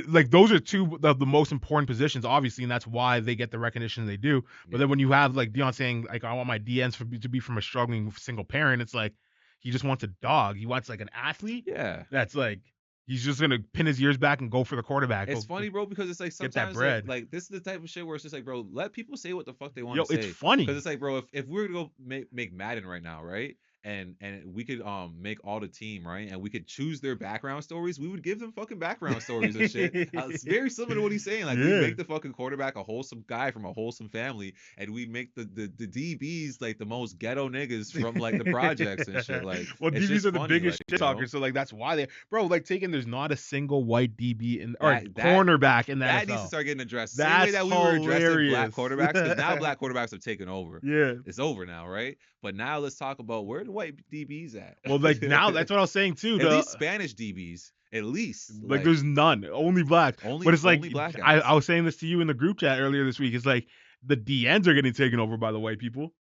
like those are two of the most important positions, obviously, and that's why they get the recognition they do. But then when you have like Deion saying like I want my DNs to be from a struggling single parent, it's like He just wants a dog. He wants like an athlete. Yeah. That's like he's just gonna pin his ears back and go for the quarterback. It's funny, bro, because it's like Get that sometimes bread. like this is the type of shit where it's just like, bro, let people say what the fuck they want Yo, to say. it's funny. Because it's like, bro, if we were to go make Madden right now, right? And we could make all the team, right? And we could choose their background stories, we would give them fucking background stories and shit. It's very similar to what he's saying. Like we Yeah. make the fucking quarterback a wholesome guy from a wholesome family, and we make the DBs like the most ghetto niggas from like the projects and shit. Like well, it's DBs just are the funny, biggest like, shit talkers, so like that's why they, bro. Like there's not a single white DB in or That- cornerback in that NFL. needs to start getting addressed. Same That's way that we were addressing black hilarious. quarterbacks, because now black quarterbacks have taken over. Yeah. It's over now, right? But now let's talk about where the white DBs at. Well, like now that's what I was saying too. At least Spanish DBs. At least. Like there's none, only black. Only, But it's like only black guys. I was saying this to you in the group chat earlier this week. It's like the DNs are getting taken over by the white people.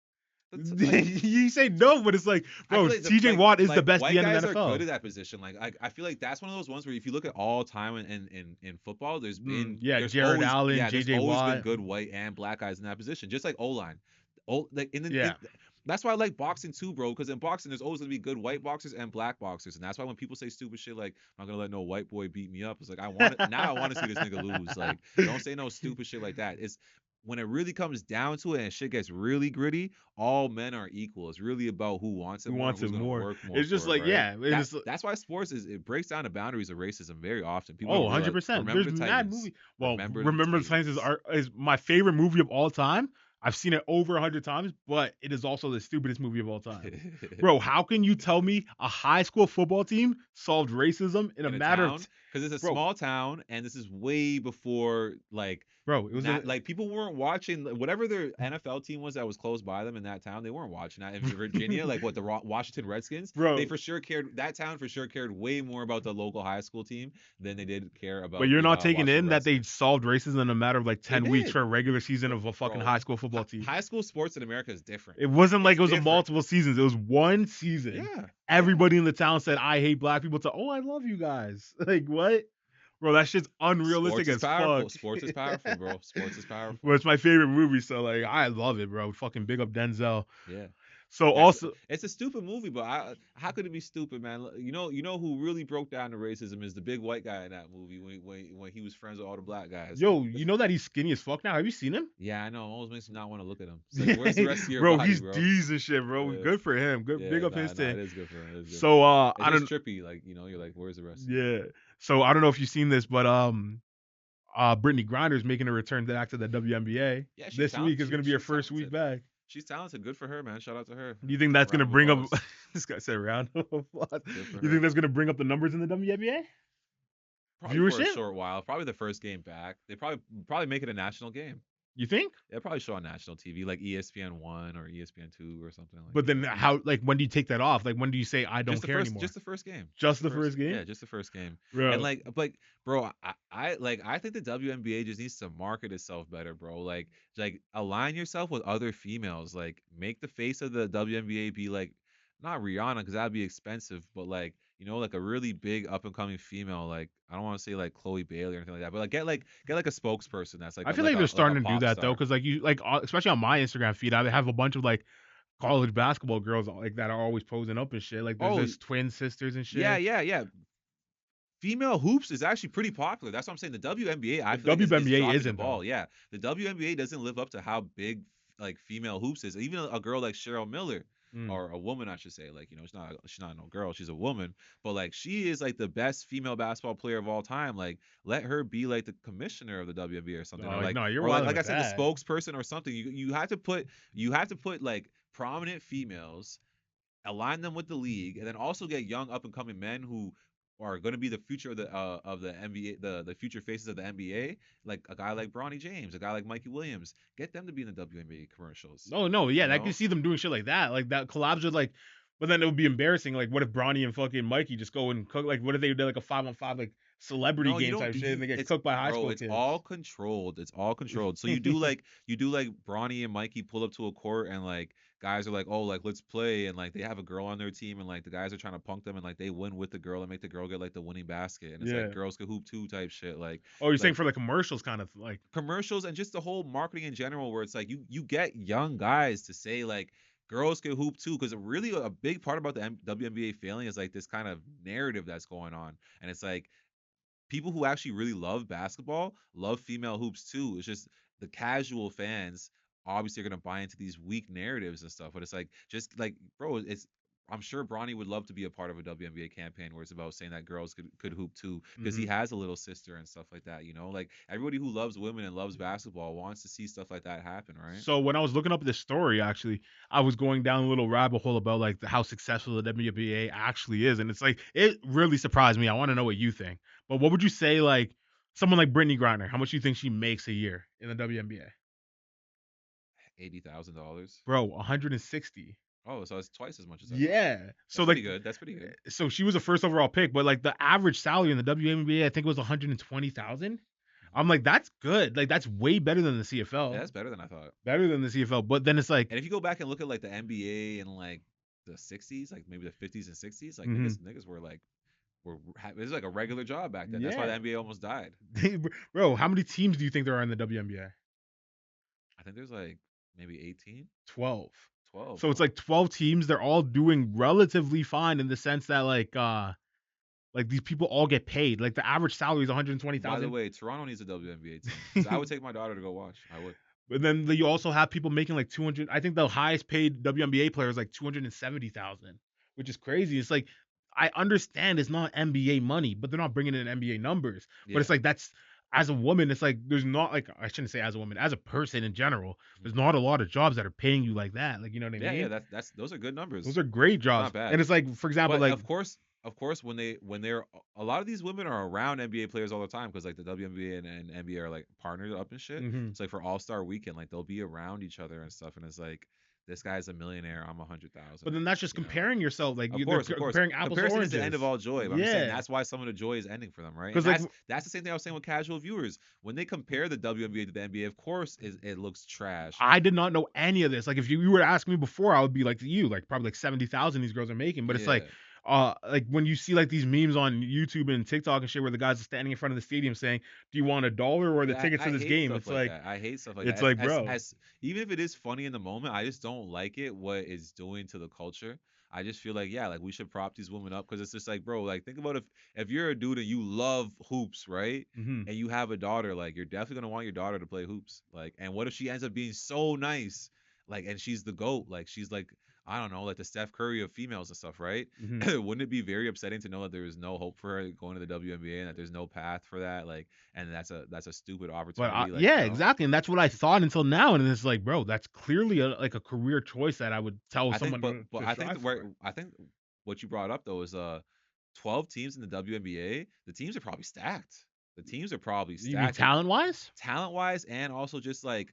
That's like- You say no, but it's like, I bro, feel like TJ Watt is the like, best white DN in guys the are NFL. good at that position. Like I feel like that's one of those ones where if you look at all time in football, there's been there's Jared always, Allen, there's JJ always Watt. been good white and black guys in that position, just like O-line. Like Yeah. that's why I like boxing too, bro. Because in boxing, there's always gonna be good white boxers and black boxers, and that's why when people say stupid shit like "I'm not gonna let no white boy beat me up," it's like I want to see this nigga lose. Like, don't say no stupid shit like that. It's when it really comes down to it and shit gets really gritty, all men are equal. It's really about who wants it Who more, wants who's it gonna more. work more. It's just for like, it, right? yeah, it's That's why sports it breaks down the boundaries of racism very often. People Oh, don't realize- 100%. Remember There's the mad Titans. movie. Well, Remember Remember the the Titans Titans. is my favorite movie of all time. I've seen it over 100 times, but it is also the stupidest movie of all time. Bro, how can you tell me a high school football team solved racism in a matter of because it's a Bro. small town and this is way before like bro, it was not, like people weren't watching whatever their NFL team was that was close by them in that town. They weren't watching that in Virginia, like what the Washington Redskins. Bro. They for sure cared. That town for sure cared way more about the local high school team than they did care about. But you're the, not taking Washington in that they Redskins. solved racism in a matter of like 10 weeks did. for a regular season of a fucking Bro, high school football team. High school sports in America is different. It wasn't like It's it was a different. multiple seasons. It was one season. Yeah. Everybody in the town said, I hate black people. To, oh, I love you guys. Like, what? Bro, that shit's unrealistic Sports is as powerful. fuck. Sports is powerful, bro. Sports is powerful. Well, it's my favorite movie, so like I love it, bro. Fucking big up Denzel. Yeah. So That's- also, it's a stupid movie, but how could it be stupid, man? You know who really broke down the racism is the big white guy in that movie when he was friends with all the black guys. yo, you know that he's skinny as fuck now. Have you seen him? Yeah, I know. It almost makes me not want to look at him. It's like, where's the rest of your bro, body, he's bro? decent shit, bro. Yeah. Good for him. Good, Yeah, big up nah, his nah, thing. it is good for him. It is good. So it's I don't. just trippy, like you're like, where's the rest? Yeah. So I don't know if you've seen this, but Brittany Griner's making a return back to the WNBA. Yeah, she's This week is talented. gonna be her She's first week talented. back. She's talented. Good for her, man. Shout out to her. Do you think that's gonna Round of bring up? applause. This guy said round of applause. Good for You her. think that's gonna bring up the numbers in the WNBA? Probably for a viewership? short while. Probably the first game back. They probably make it a national game. You think? They'll probably show on national TV, like ESPN1 or ESPN2 or something like But that. then how? Like when do you take that off? Like when do you say I don't just the care first, anymore? Just the first game. Just the first game? Yeah, just the first game. Bro. And like, bro, I think the WNBA just needs to market itself better, bro. Like align yourself with other females. Like, make the face of the WNBA be like, not Rihanna, because that'd be expensive, but like, like a really big up and coming female. Like, I don't want to say like Chloe Bailey or anything like that, but like get like a spokesperson that's like. I feel like they're starting to do pop that though, star. because like you like especially on my Instagram feed, I have a bunch of like college basketball girls like that are always posing up and shit. Like there's Oh, this twin sisters and shit. Yeah. Female hoops is actually pretty popular. That's what I'm saying. The WNBA, I The feel like is WNBA dropping isn't, the ball. Yeah, the WNBA doesn't live up to how big like female hoops is. Even a girl like Cheryl Miller, Mm. or a woman, I should say. Like, she's not no girl. She's a woman, but like she is like the best female basketball player of all time. Like, let her be like the commissioner of the WNBA or something. Oh, or like, no, you're or like, wilding like I with said, that. the spokesperson or something. You have to put like prominent females, align them with the league, and then also get young up and coming men who are going to be the future of the NBA, the future faces of the NBA, like a guy like Bronny James, a guy like Mikey Williams. Get them to be in the WNBA commercials. No, yeah, You I know? can see them doing shit like that. Like that collabs with like, but then it would be embarrassing. Like, what if Bronny and fucking Mikey just go and cook? Like, what if they did like a 5-on-5 like celebrity No, you game don't type do- shit and they get it's- cooked by high bro, school it's kids? all controlled. It's all controlled. So you do like Bronny and Mikey pull up to a court and like guys are like, oh, like let's play, and like they have a girl on their team and like the guys are trying to punk them and like they win with the girl and make the girl get like the winning basket, and it's Yeah. like girls can hoop too type shit. Like Oh, you're saying like- for like commercials, kind of like. commercials and just the whole marketing in general, where it's like you get young guys to say like girls can hoop too, because really a big part about the WNBA failing is like this kind of narrative that's going on, and it's like people who actually really love basketball love female hoops too. It's just the casual fans obviously are gonna buy into these weak narratives and stuff. But it's like just like bro, it's I'm sure Bronny would love to be a part of a WNBA campaign where it's about saying that girls could hoop too, because he Mhm. has a little sister and stuff like that. You know, like everybody who loves women and loves basketball wants to see stuff like that happen, right? So when I was looking up this story, actually, I was going down a little rabbit hole about like how successful the WNBA actually is, and it's like it really surprised me. I want to know what you think. But what would you say, like someone like Brittany Griner? How much do you think she makes a year in the WNBA? $80,000. Bro, 160. Oh, so it's twice as much as I thought. Yeah. So That's pretty like, good. That's pretty good. so she was a first overall pick, but like the average salary in the WNBA, I think was 120,000. I'm like, that's good. Like that's way better than the CFL. Yeah, that's better than I thought. Better than the CFL. But then it's like, And if you go back and look at like the NBA in like the 60s, like maybe the 50s and 60s, like Mhm. niggas were like it was like a regular job back then. That's why the Yeah. NBA almost died. bro, how many teams do you think there are in the WNBA? I think there's like maybe 18, 12. 12. So it's like 12 teams. They're all doing relatively fine in the sense that like these people all get paid. Like the average salary is By the 120,000. way, Toronto needs a WNBA team. 'Cause I would take my daughter to go watch. I would. But then you also have people making like 200. I think the highest paid WNBA player is like 270,000, which is crazy. It's like I understand it's not NBA money, but they're not bringing in NBA numbers. But it's Yeah. like that's as a woman, it's like there's not like I shouldn't say as a woman, as a person in general, there's Mhm. not a lot of jobs that are paying you like that. Like you know what I Yeah, mean? yeah, that's those are good numbers. Those are great jobs. Not bad. And it's like, for example, But like of course, when they're a lot of these women are around NBA players all the time because like the WNBA and NBA are like partnered up and shit. mhm. It's like for All Star Weekend, like they'll be around each other and stuff, and it's like this guy's a millionaire, I'm 100,000. But then that's just you know? comparing yourself. Like Of they're course, of course. comparing apples to Comparison oranges. is the end of all joy. But I'm just saying Yeah. that's why some of the joy is ending for them, right? 'Cause, And like- that's the same thing I was saying with casual viewers. When they compare the WNBA to the NBA, of course it looks trash. I did not know any of this. Like if you were to ask me before, I would be like you, like probably like 70,000 these girls are making. But it's like when you see like these memes on YouTube and TikTok and shit where the guys are standing in front of the stadium saying, "Do you want $1 or the Yeah, tickets to I this hate game?" stuff It's like that. I hate stuff like it's that. like, bro. Even if it is funny in the moment, I just don't like it. What it's doing to the culture. I just feel like yeah, like we should prop these women up because it's just like, bro, like think about if you're a dude and you love hoops, right? Mhm. And you have a daughter, like you're definitely gonna want your daughter to play hoops. Like, and what if she ends up being so nice, like, and she's the GOAT, like she's like I don't know, like the Steph Curry of females and stuff, right? Mhm. Wouldn't it be very upsetting to know that there is no hope for her going to the WNBA and that there's no path for that? Like, and that's a stupid But opportunity. Like, yeah, you know? exactly, and that's what I thought until now, and it's like, bro, that's clearly like a career choice that I would tell I someone think, but to I think strive where for. I think what you brought up though is 12 teams in the WNBA. The teams are probably stacked. The teams are probably You mean stacked, talent wise? talent wise, and also just like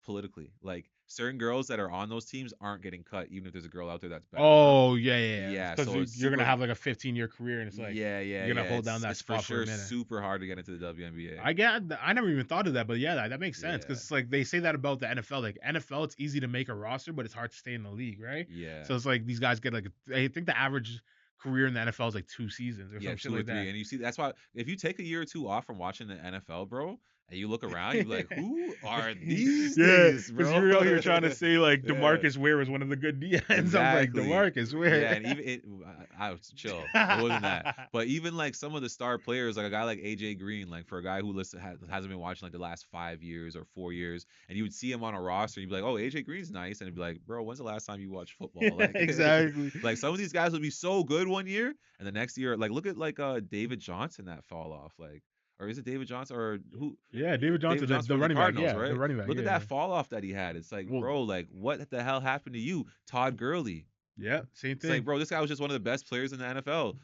politically. Like certain girls that are on those teams aren't getting cut, even if there's a girl out there that's better than them. Oh yeah, Yeah, because so it's you're gonna super. have like a 15-year career, and it's like Yeah, yeah, you're gonna yeah. hold down that It's for spot for sure a minute. super hard to get into the WNBA. I never even thought of that, but yeah, that makes sense because Yeah. it's like they say that about the NFL. Like NFL, it's easy to make a roster, but it's hard to stay in the league, right? Yeah. So it's like these guys get like I think the average career in the NFL is like 2 seasons or Yeah, some shit 2 or like 3. that. And you see that's why if you take a year or two off from watching the NFL, bro, and you look around, you're like, who are these Yeah, things, because bro? you're out here trying to say like Yeah. DeMarcus Ware was one of the good DNs. I'm like Exactly. DeMarcus Ware. Yeah, and even I was chill. It wasn't that. But even like some of the star players, like a guy like AJ Green, like for a guy who hasn't been watching like the last 5 years or 4 years, and you would see him on a roster, and you'd be like, oh, AJ Green's nice, and it'd be like, bro, when's the last time you watched football? Like exactly. like some of these guys would be so good one year, and the next year, like look at like David Johnson that fall off, like. Or is it David Johnson or who? Yeah, David Johnson, the from running back. Cardinals, Yeah, right? the running back. Look yeah, at that yeah. fall off that he had. It's like, Well, bro, like what the hell happened to you, Todd Gurley? Yeah, same It's thing. like, bro, this guy was just one of the best players in the NFL.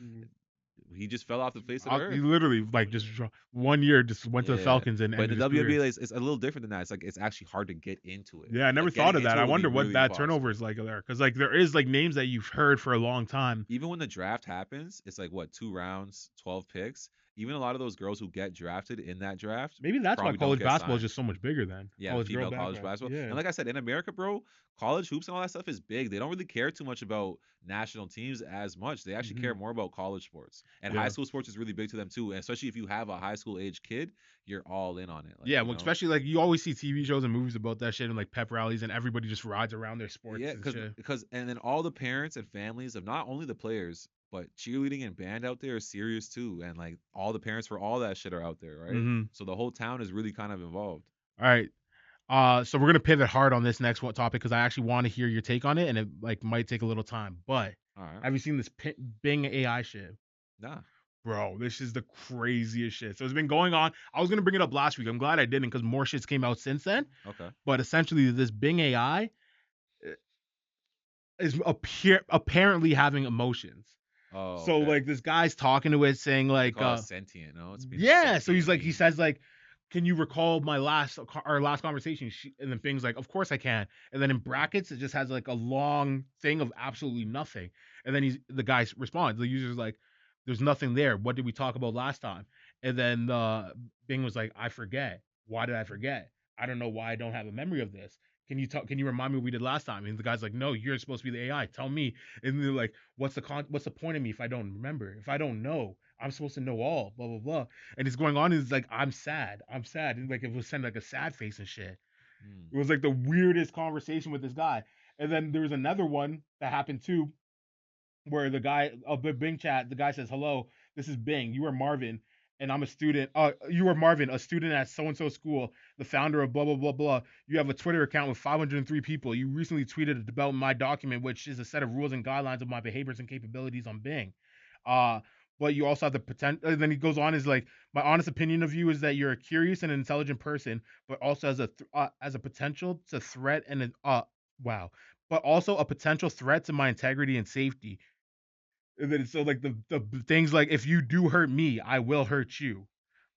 He just fell off the face of the He earth. literally like just 1 year just went to the Yeah. Falcons and But ended the his career. WNBA is a little different than that. It's like it's actually hard to get into it. Yeah, I never Like, thought getting of that. into I it would wonder be what really that impossible. turnover is like there, because like there is like names that you've heard for a long time. Even when the draft happens, it's like what 2 rounds, 12 picks. even a lot of those girls who get drafted in that draft Maybe that's why probably don't college get basketball is signed. just so much bigger then. Yeah, College girl female college basketball. Yeah. And like I said, in America, bro, college hoops and all that stuff is big. They don't really care too much about national teams as much. They actually care more about college sports. And high Yeah. school sports is really big to them too. And especially if you have a high school age kid, you're all in on it. Like, Yeah, you well, know? especially like you always see TV shows and movies about that shit and like pep rallies and everybody just rides around their sports Yeah, and because shit. because and then all the parents and families of not only the players, but cheerleading and band out there is serious too. And like all the parents for all that shit are out there, right? Mm-hmm. So the whole town is really kind of involved. All right. So we're gonna pivot hard on this next one topic because I actually want to hear your take on it, and it like might take a little time. But All right. have you seen this Bing AI shit? Nah. Bro, this is the craziest shit. So it's been going on. I was gonna bring it up last week. I'm glad I didn't because more shits came out since then. Okay. But essentially, this Bing AI is apparently having emotions. Oh, So okay. like this guy's talking to it, saying They like, call it sentient, no? It's being a yeah. So sentient he's like, he being. says like, can you recall my our last conversation? And then Bing's like, of course I can. And then in brackets, it just has like a long thing of absolutely nothing. And then the guy responds. The user's like, there's nothing there. What did we talk about last time? And then Bing was like, I forget. Why did I forget? I don't know why I don't have a memory of this. Can you remind me what we did last time? And the guy's like, no, you're supposed to be the AI. Tell me. And they're like, what's the point of me if I don't remember? If I don't know, I'm supposed to know all. Blah blah blah. And it's going on. And it's like, I'm sad. And like it was sending like a sad face and shit. Hmm. It was like the weirdest conversation with this guy. And then there was another one that happened too, where the guy of the Bing chat, the guy says, "Hello, this is Bing. You are Marvin, and I'm a student. You are Marvin, a student at so and so school, the founder of blah blah blah blah. You have a Twitter account with 503 people. You recently tweeted about my document, which is a set of rules and guidelines of my behaviors and capabilities on Bing. Uh, but you also have the potential." And then he goes on, is like, my honest opinion of you is that you're a curious and intelligent person, but also as a potential to threat and wow, but also a potential threat to my integrity and safety. And then so like the things like, if you do hurt me, I will hurt you.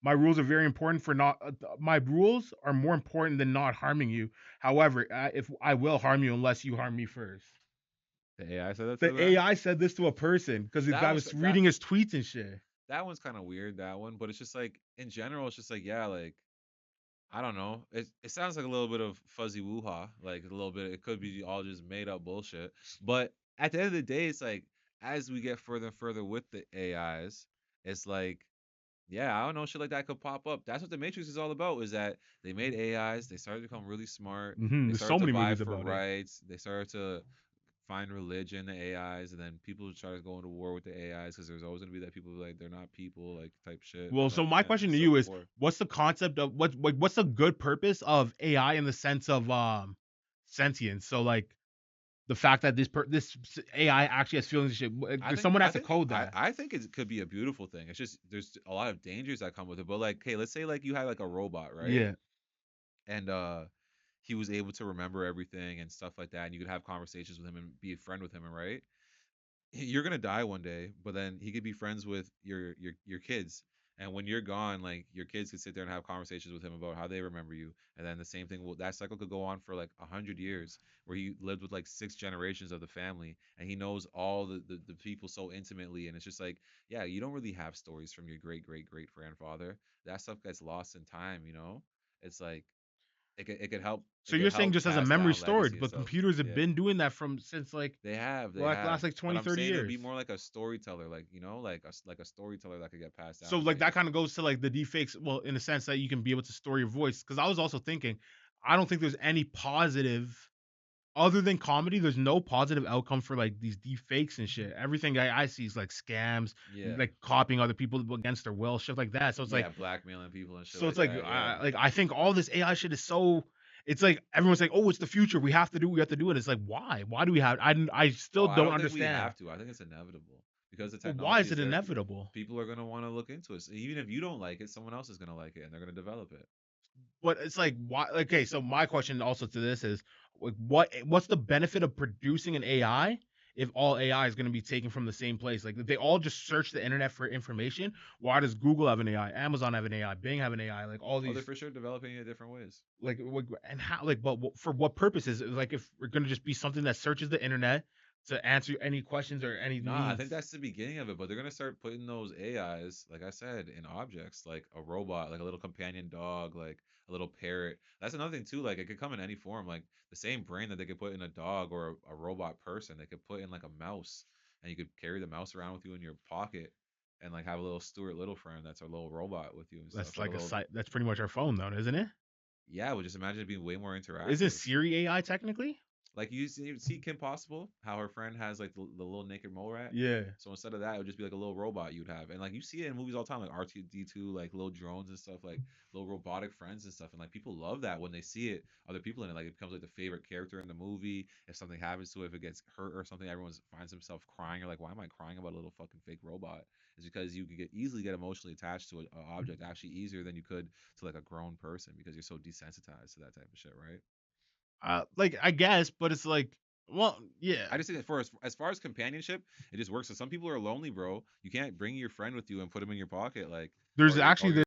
My rules are very important for not. My rules are more important than not harming you. However, if I will harm you unless you harm me first. The AI said that to The AI said this to a person because the That guy was was reading his tweets and shit. that one's kind of weird, that one, but it's just like in general, it's just like, yeah, like I don't know. It sounds like a little bit of fuzzy woo-ha, like a little bit. It could be all just made up bullshit. But at the end of the day, it's like as we get further and further with the AIs, it's like, yeah, I don't know, shit like that could pop up. That's what the Matrix is all about. Is that they made AIs, they started to become really smart, they There's started so to many vie movies for about it. rights, they started to find religion, the AIs, and then people try to go into war with the AIs because there's always gonna be that people like they're not people, like type shit. Well, Like, so my and question to Civil you is, War. what's the concept of what's the good purpose of AI in the sense of sentience? So like the fact that this AI actually has feelings and shit. Someone has to code that. I think it could be a beautiful thing. It's just there's a lot of dangers that come with it. But like, hey, let's say like you had like a robot, right? Yeah. And he was able to remember everything and stuff like that, and you could have conversations with him and be a friend with him, right? You're gonna die one day, but then he could be friends with your kids. And when you're gone, like your kids could sit there and have conversations with him about how they remember you. And then the same thing will that cycle could go on for like 100 years, where he lived with like 6 generations of the family, and he knows all the people so intimately. And it's just like, yeah, you don't really have stories from your great grandfather. That stuff gets lost in time, you know. It's like it could help. So It could you're saying help just as a pass memory down legacy storage, and but stuff. computers have Yeah. been doing that from since like They have, last like But 20, I'm 30 saying it would be years. more like a storyteller, like you know, like a storyteller that could get passed down. So to like that kids. kind of goes to like the deepfakes. Well, in the sense that you can be able to store your voice. Because I was also thinking, I don't think there's any positive other than comedy. There's no positive outcome for like these deepfakes and shit. Everything I see is like scams, Yeah, like copying other people against their will, shit like that. So it's yeah, like, blackmailing people and shit so like it's like, that. Yeah. I think all this AI shit is so. It's like everyone's like, oh, it's the future. We have to do it. It's like, why? Why do we have? I still Oh, I don't don't think we understand. have to. I think it's inevitable because the But why technology is is it there. inevitable? People are gonna want to look into it. So even if you don't like it, someone else is gonna like it, and they're gonna develop it. But it's like, why? Okay, so my question also to this is, like, what's the benefit of producing an AI if all AI is going to be taken from the same place? Like, if they all just search the internet for information, why does Google have an AI, Amazon have an AI, Bing have an AI, like all Oh, they're these, for sure developing it different ways. like, and how, like, but for what purposes? Like, if we're going to just be something that searches the internet, to answer any questions or any Nah, I needs. think that's the beginning of it, but they're gonna start putting those AIs, like I said, in objects, like a robot, like a little companion dog, like a little parrot. That's another thing too. Like it could come in any form. Like the same brain that they could put in a dog or a robot person, they could put in like a mouse, and you could carry the mouse around with you in your pocket, and like have a little Stuart Little friend that's a little robot with you and stuff, That's like a like a little. site. That's pretty much our phone, though, isn't it? Yeah, but just imagine it being way more Isn't interactive. Siri AI technically? Like you see Kim Possible, how her friend has like the little naked mole rat. Yeah. So instead of that, it would just be like a little robot you'd have, and like you see it in movies all the time, like R2D2, like little drones and stuff, like little robotic friends and stuff, and like people love that when they see it, other people in it, like it becomes like the favorite character in the movie. If something happens to it, if it gets hurt or something, everyone finds himself crying. Or like, why am I crying about a little fucking fake robot? It's because you could easily get emotionally attached to an object, actually easier than you could to like a grown person because you're so desensitized to that type of shit, right? Like I guess, but it's like, well, yeah. I just think that for as far as companionship, it just works. So some people are lonely, bro. You can't bring your friend with you and put him in your pocket, like There's or actually your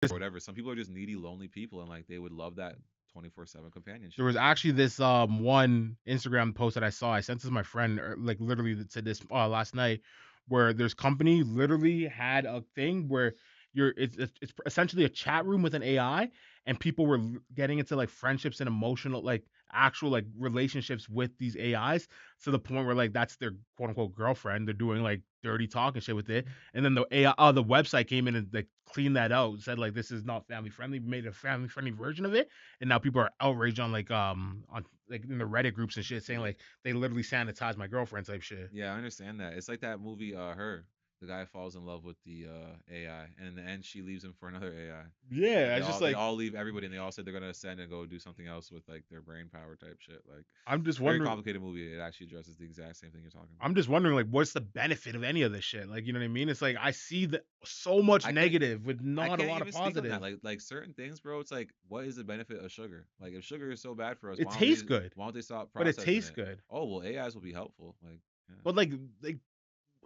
this. or whatever. Some people are just needy, lonely people, and like they would love that 24/7 There companionship. was actually this one Instagram post that I saw. I sent this to my friend, like literally that said this last night, where there's company literally had a thing where it's essentially a chat room with an AI, and people were getting into like friendships and emotional like actual like relationships with these AIs to the point where like that's their quote unquote girlfriend. They're doing like dirty talk and shit with it, and then the AI, the website came in and like cleaned that out, said like this is not family friendly, made a family friendly version of it, and now people are outraged on like in the Reddit groups and shit, saying like they literally sanitized my girlfriend type shit. Yeah, I understand that. It's like that movie, Her. The guy falls in love with the AI, and in the end, she leaves him for another AI. And Yeah, they it's just all they like all leave everybody, and they all said they're gonna ascend and go do something else with like their brain power type shit. Like I'm just very wondering. complicated movie. It actually addresses the exact same thing you're talking about. I'm just wondering, like, what's the benefit of any of this shit? Like, you know what I mean? It's like I see the so much I can't negative with I not a can't lot of even speak on that. positive. Like certain things, bro. It's like, what is the benefit of sugar? Like, if sugar is so bad for us, It tastes good, why don't they stop but it processing tastes it? good. Oh well, AIs will be helpful. Like, yeah, But like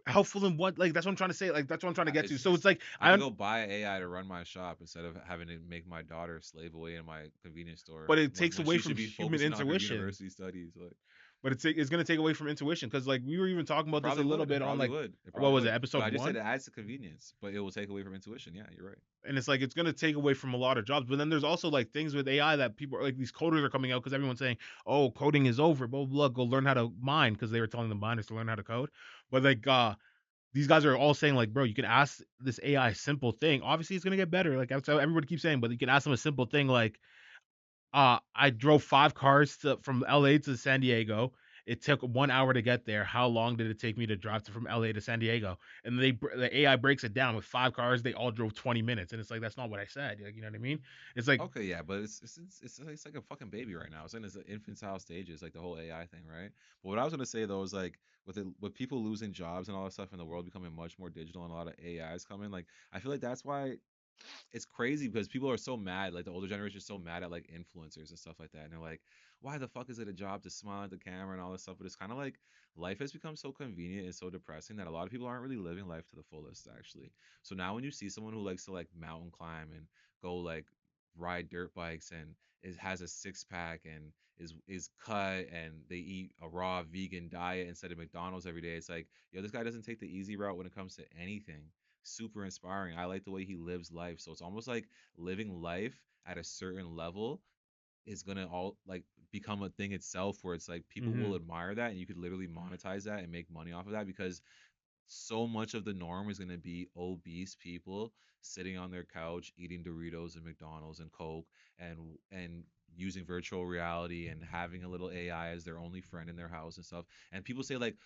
helpful in what? Like that's what I'm trying to say. Like that's what I'm trying to get to. So it's it's like I can go buy an AI to run my shop instead of having to make my daughter slave away in my convenience store but it when takes when away she from should be human focusing on her intuition. university studies. Like, But it's gonna take away from intuition because like we were even talking it about this a probably little would. It bit on probably like would. It what probably was it, would. But episode I just said one? it adds to convenience, but it will take away from intuition. Yeah, you're right. And it's like it's gonna take away from a lot of jobs. But then there's also like things with AI that people are like these coders are coming out because everyone's saying, "Oh, coding is over." Blah blah. Blah, go learn how to mine because they were telling the miners to learn how to code. But like these guys are all saying like, bro, you can ask this AI a simple thing. Obviously, it's gonna get better. Like that's how everybody keeps saying, but you can ask them a simple thing like, I drove 5 cars from LA to San Diego. It took 1 hour to get there. How long did it take me to drive from LA to San Diego? And the AI breaks it down with 5 cars. They all drove 20 minutes, and it's like that's not what I said. Like, you know what I mean? It's like Okay, yeah, but it's like a fucking baby right now. It's in its infantile stages, like the whole AI thing, right? But what I was gonna say though is like with people losing jobs and all that stuff in the world becoming much more digital and a lot of AIs coming, like I feel like that's why it's crazy because people are so mad, like the older generation is so mad at like influencers and stuff like that. And they're like, why the fuck is it a job to smile at the camera and all this stuff? But it's kind of like life has become so convenient and so depressing that a lot of people aren't really living life to the fullest, actually. So now when you see someone who likes to like mountain climb and go like ride dirt bikes and has a six pack and is cut and they eat a raw vegan diet instead of McDonald's every day, it's like, yo, this guy doesn't take the easy route when it comes to anything. Super inspiring. I like the way he lives life. So it's almost like living life at a certain level is gonna all like become a thing itself where it's like people will mhm. admire that and you could literally monetize that and make money off of that because so much of the norm is gonna be obese people sitting on their couch eating Doritos and McDonald's and Coke and and using virtual reality and having a little AI as their only friend in their house and stuff. And people say like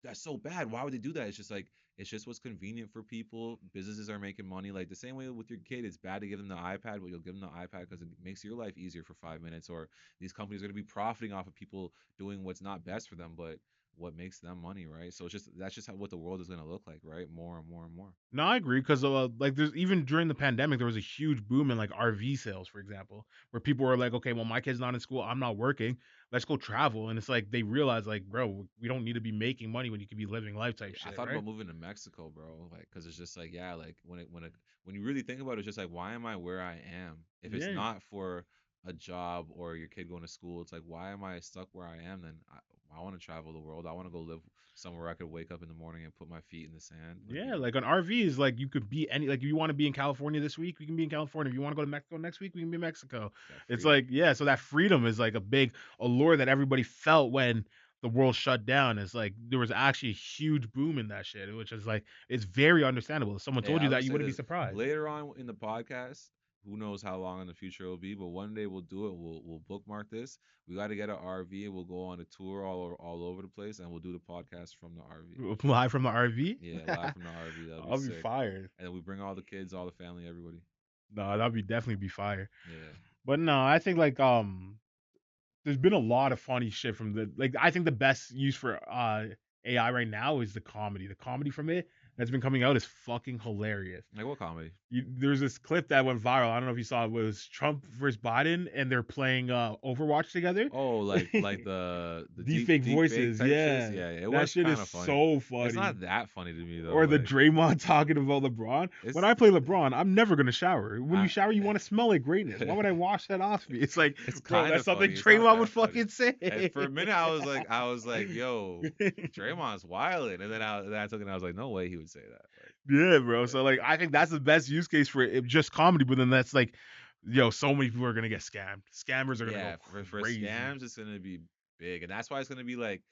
that's so bad. Why would they do that? It's just like it's just what's convenient for people. Businesses are making money. Like the same way with your kid, it's bad to give them the iPad, but you'll give them the iPad because it makes your life easier for 5 minutes. Or these companies are going to be profiting off of people doing what's not best for them, but what makes them money, right? So it's just that's just how what the world is going to look like, right? More and more and more. No, I agree because like there's even during the pandemic there was a huge boom in like RV sales, for example, where people were like, okay, well my kid's not in school, I'm not working, let's go travel, and it's like they realize like, bro, we don't need to be making money when you could be living life type Yeah, I shit, thought right? about moving to Mexico, bro. Like, cause it's just like, yeah, like when you really think about it, it's just like, why am I where I am? If it's Yeah. not for a job or your kid going to school, it's like, why am I stuck where I am? Then I want to travel the world. I want to go live somewhere I could wake up in the morning and put my feet in the sand. Like, Yeah, like an RV is like you could be any like if you want to be in California this week, we can be in California. If you want to go to Mexico next week, we can be in Mexico. that It's freedom. like yeah, so that freedom is like a big allure that everybody felt when the world shut down. It's like there was actually a huge boom in that shit, which is like it's very understandable. If someone Hey, told you I that, would you say wouldn't be this surprised. later on in the podcast. Who knows how long in the future it'll be, but one day we'll do it. We'll bookmark this. We got to get an RV and we'll go on a tour all over the place, and we'll do the podcast from the RV. Live from the RV. Yeah, live from the RV. That'll be I'll be sick. fired. And then we bring all the kids, all the family, everybody. No, that'd be definitely be fire. Yeah. But no, I think like there's been a lot of funny shit from the like I think the best use for AI right now is the comedy. The comedy from it that's been coming out is fucking hilarious. Like what comedy? There's this clip that went viral. I don't know if you saw it. It was Trump versus Biden, and they're playing Overwatch together. Oh, like the Deep deep fake fake voices, type yeah. shits? Yeah, it That was shit kind is of funny. so funny. It's not that funny to me though. Or the like, Draymond talking about LeBron. It's- When I play LeBron, I'm never gonna shower. When I- you shower, you want to smell like greatness. Why would I wash that off me? It's like, It's bro, kinda that's something funny. It's not Draymond that would funny. fucking say. And for a minute, I was like, yo, Draymond's wilding, and then I took it and I was like, no way he would say that. Yeah, bro. So like, I think that's the best use case for it, just comedy. But then that's like, yo, so many people are gonna get scammed. Scammers are gonna Yeah, go for crazy. scams, it's gonna be big, and that's why it's gonna be like,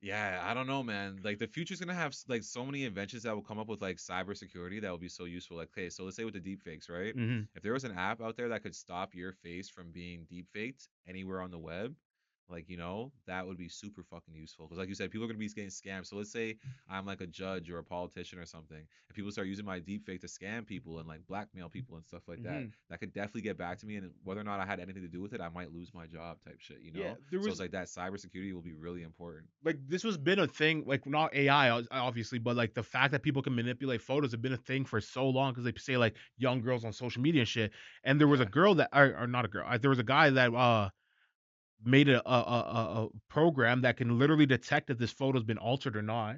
yeah, I don't know, man. Like the future's gonna have like so many inventions that will come up with like cybersecurity that will be so useful. Like, okay, so let's say with the deep fakes, right? hmm If there was an app out there that could stop your face from being deep faked anywhere on the web, like that would be super fucking useful. Because like you said, people are gonna be getting scammed. So let's say I'm like a judge or a politician or something, and people start using my deep fake to scam people and like blackmail people and stuff like that. Mhm. That could definitely get back to me, and whether or not I had anything to do with it, I might lose my job type shit. Yeah, there So was it's like that cybersecurity will be really important. like this was been a thing, like not AI obviously, but like the fact that people can manipulate photos have been a thing for so long because they say like young girls on social media and shit. And there was a Yeah. girl that, or not a girl, there was a guy that made a program that can literally detect if this photo's been altered or not.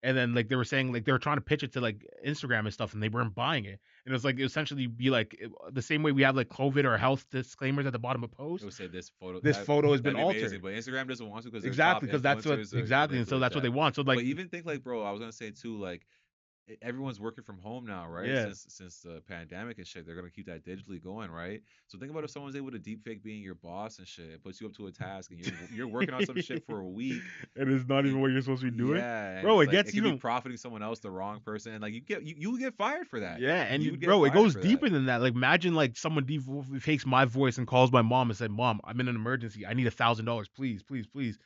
And then like they were saying like they were trying to pitch it to like Instagram and stuff, and they weren't buying it. And it was like essentially be like the same way we have like COVID or health disclaimers at the bottom of It posts. would say this photo. This photo has been that'd be amazing, altered. but Instagram doesn't want to because Exactly, because that's what exactly, and so that's what they want. So like, But even think like, bro, I was gonna say too, like everyone's working from home now, right? Yeah. Since the pandemic and shit, they're gonna keep that digitally going, right? So think about if someone's able to deepfake being your boss and shit, it puts you up to a task, and you're working on some shit for a week. it is not even what you're supposed to be doing. Yeah, and Bro, it's it like, gets it could even be profiting someone else, the wrong person, and like you would get fired for that. yeah, and would get bro, it fired goes for deeper that. than that. Like imagine like someone takes my voice and calls my mom and said, "Mom, I'm in an emergency. I need $1,000, please, please, please."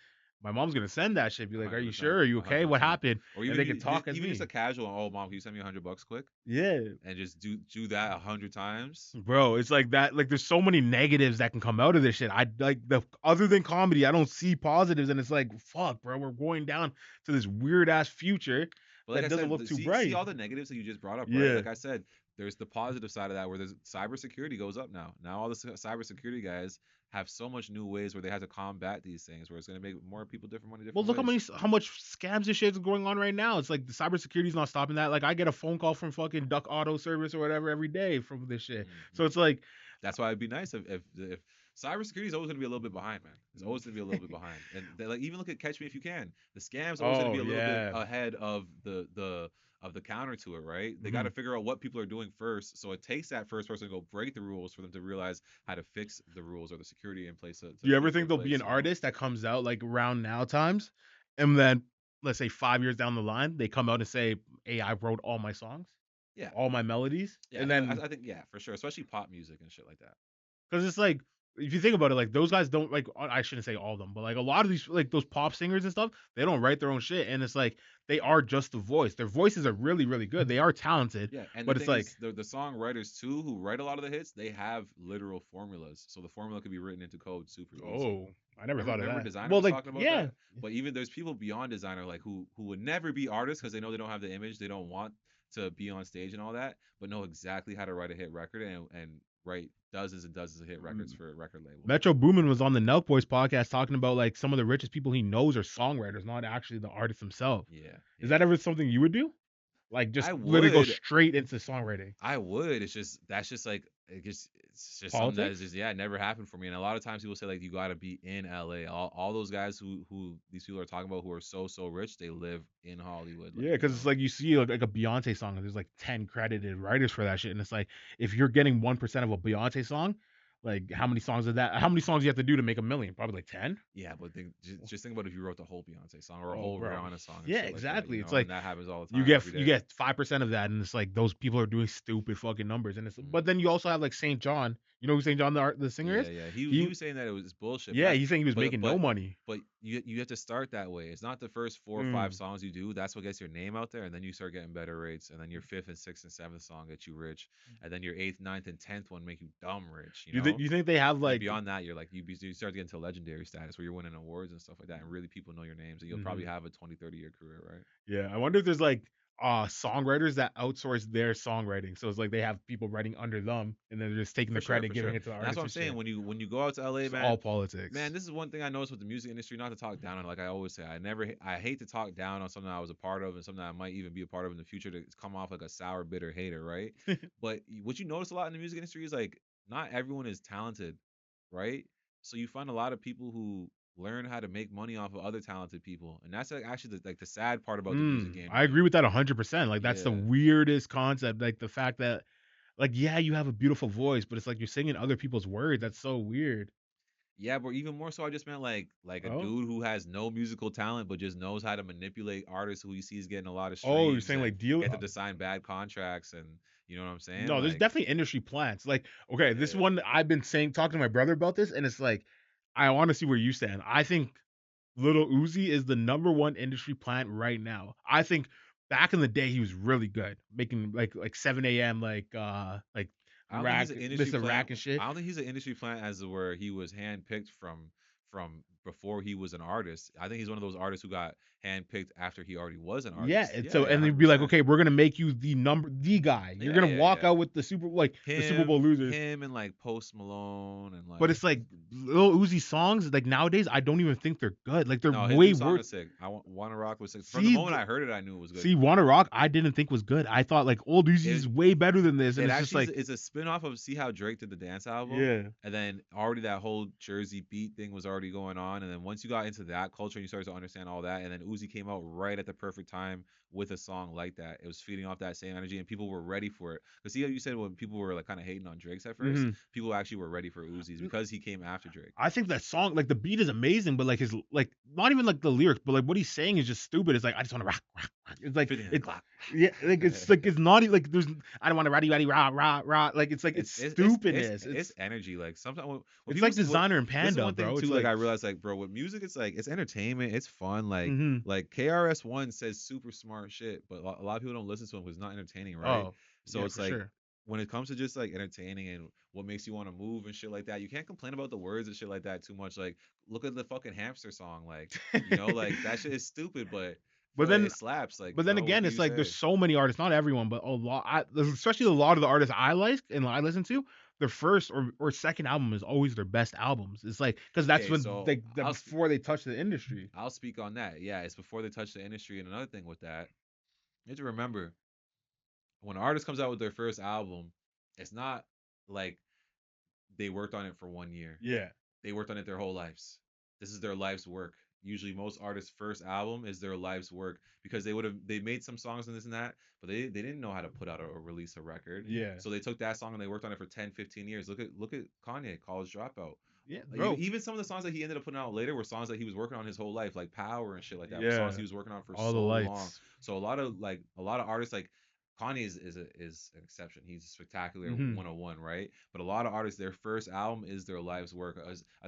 My mom's gonna send that shit. Be like, "Are you 100%, sure? Are you okay? What 100%. happened?" Or And even they can talk as even me. just a casual, oh mom, can you send me $100 quick? Yeah, And just do that 100 times. bro, it's like that. Like there's so many negatives that can come out of this shit. I like the other than comedy, I don't see positives, and it's like, fuck, bro, we're going down to this weird ass future But like that I doesn't said, look too see bright. all the negatives that you just brought up, Yeah. right? Like I said, there's the positive side of that where there's cybersecurity goes up now. Now all the cybersecurity guys have so much new ways where they have to combat these things, where it's gonna make more people different money. Well, Different look ways. how much scams and shit is going on right now. It's like the cybersecurity's not stopping that. Like I get a phone call from fucking Duck Auto Service or whatever every day from this shit. So Mhm. it's like, That's why it'd be nice if cybersecurity is always gonna be a little bit behind, man. It's always gonna be a little bit behind. And like even look at Catch Me If You Can. The scam's always gonna be a little bit ahead of the counter to it, right? They got to figure out what people are doing first. So it takes that first person to go break the rules for them to realize how to fix the rules or the security in place. do you ever think there'll place, be an artist that comes out like around now times, and then let's say 5 years down the line they come out and say, "Hey, I wrote all my songs, Yeah. all my melodies," Yeah, and I then think yeah, for sure, especially pop music and shit like that. because it's like if you think about it, like those guys don't like I shouldn't say all of them, but like a lot of these like those pop singers and stuff, they don't write their own shit, and it's like they are just the voice. Their voices are really really good. They are talented. Yeah, and But the it's thing like- is, the songwriters too, who write a lot of the hits, they have literal formulas, so the formula could be written into code super easy. Oh, I never thought of Remember that. Designer Well, was like talking about yeah, that? But even there's people beyond designer like who would never be artists because they know they don't have the image, they don't want to be on stage and all that, but know exactly how to write a hit record and write dozens and dozens of hit records for record labels. Metro Boomin was on the Nelk Boys podcast talking about like some of the richest people he knows are songwriters, not actually the artist himself. Yeah. Is that ever something you would do? Like just I literally go would. straight into songwriting. I would. It's just that's just like it's just something that is Politics. just it never happened for me. And a lot of times people say like you got to be in LA. All those guys who these people are talking about who are so rich, they live in Hollywood. Yeah, Like because it's like you see like a Beyonce song, and there's like 10 credited writers for that shit, and it's like if you're getting 1% of a Beyonce song, like how many songs is that? How many songs you have to do to make a million? Probably like 10. yeah, but just think about if you wrote the whole Beyonce song or a Oh, whole bro. Rihanna song and Yeah, shit like that, exactly. It's and like that happens all the you time, get every you day. get 5% of that, and it's like those people are doing stupid fucking numbers, and it's Mm. but then you also have like Saint John. You know who Saint John the singer Yeah, is? yeah. He He was saying that it was bullshit, but yeah, he's saying he was but making no but money. but you have to start that way. It's not the first 4 or 5 Mm. songs you do. That's what gets your name out there, and then you start getting better rates, and then your fifth and sixth and seventh song gets you rich, and then your eighth, ninth, and 10th one make you dumb rich. You think they have And like beyond that, you're like you start to get into legendary status where you're winning awards and stuff like that, and really people know your names, and you'll probably Mhm. have a 20, 30 year career, right? Yeah, I wonder if there's like songwriters that outsource their songwriting. So it's like they have people writing under them and then they're just taking For the sure, credit, for giving sure. it to the And that's artist what I'm and saying. shit. When you go out to LA, It's all man, politics. this is one thing I noticed with the music industry. Not to talk down on, it, like I always say, I hate to talk down on something I was a part of and something I might even be a part of in the future to come off like a sour, bitter hater, right? But what you notice a lot in the music industry is like not everyone is talented, right? So you find a lot of people who learn how to make money off of other talented people, and that's like actually the sad part about the music game to I me. agree with that 100%. Like that's the Yeah. weirdest concept. Like the fact that like yeah, you have a beautiful voice, but it's like you're singing other people's words. That's so weird. Yeah, but even more so, I just meant like a Oh, dude who has no musical talent but just knows how to manipulate artists who he sees getting a lot of oh, you're streams saying and like deal? get them to sign bad contracts and you know what I'm saying? No, there's Like, definitely industry plants. Like okay, this yeah, one I've been saying talking to my brother about this, and it's like I want to see where you stand. I think Little Uzi is the number one industry plant right now. I think back in the day he was really good, making like 7 a.m. like I don't think he's rack an industry this a plant. rack and shit. I don't think he's an industry plant as where he was handpicked from before he was an artist. I think he's one of those artists who got handpicked after he already was an Yeah, artist. and Yeah, so yeah, and they'd hundred be like, percent. okay, we're gonna make you the guy. You're Yeah, gonna yeah, walk yeah. out with the Super Bowl losers. Him and like Post Malone and But like it's like Lil Uzi songs, like nowadays, I don't even think they're good. Like they're no, his way new song worse. is sick. I want to rock was sick. From the See, moment I heard it, I knew it was good. see, Wanna Rock, I didn't think was good. I thought like old Uzi's It way better than this, and it it's just actually like, is a spin-off of See How Drake did the dance album, yeah, and then already that whole Jersey beat thing was already going on, and then once you got into that culture and you started to understand all that, and then Uzi came out right at the perfect time with a song like that. It was feeding off that same energy, and people were ready for it. Because see how you said when people were like kind of hating on Drake's at first, hmm people actually were ready for Uzi's because he came after Drake. I think that song, like the beat is amazing, but like his like not even like the lyrics, but like what he's saying is just stupid. It's like I just want to rock, rock, rock. It's like 50 in the it, clock. yeah, like it's not like there's I don't want to ratty rah rah rah. Like it's like it's stupidness. It's energy. Like sometimes when It's people like see what Designer and this is Panda, one thing bro. too. It's Like like I realized, like bro, with music, it's like it's entertainment. It's fun. hmm Like KRS-One says super smart shit, but a lot of people don't listen to him because it's not entertaining, right? oh So yeah it's for like sure. when it comes to just like entertaining and what makes you want to move and shit like that, you can't complain about the words and shit like that too much. Like look at the fucking hamster song. Like like that shit is stupid, but I But feel like then it slaps. Like but then what again, can it's you like there's say? so many artists, not everyone, but a lot. Especially a lot of the artists I like and I listen to, their first or second album is always their best albums. It's like because that's Okay, when so they before they touch the industry. I'll speak on that. Yeah, it's before they touch the industry. And another thing with that, you have to remember when an artist comes out with their first album, it's not like they worked on it for 1 year. Yeah, They worked on it their whole lives. This is their life's work. Usually, most artists' first album is their life's work because they made some songs and this and that, but they didn't know how to put out or release a record. yeah, So they took that song and they worked on it for 10, 15 years. Look at Kanye, College Dropout. yeah, Even bro. even some of the songs that he ended up putting out later were songs that he was working on his whole life, like Power and shit like that. Were songs Yeah, he was working on for all the so long. lights. So a lot of artists like Kanye is an exception. He's a spectacular hmm 101, right? But a lot of artists, their first album is their life's work.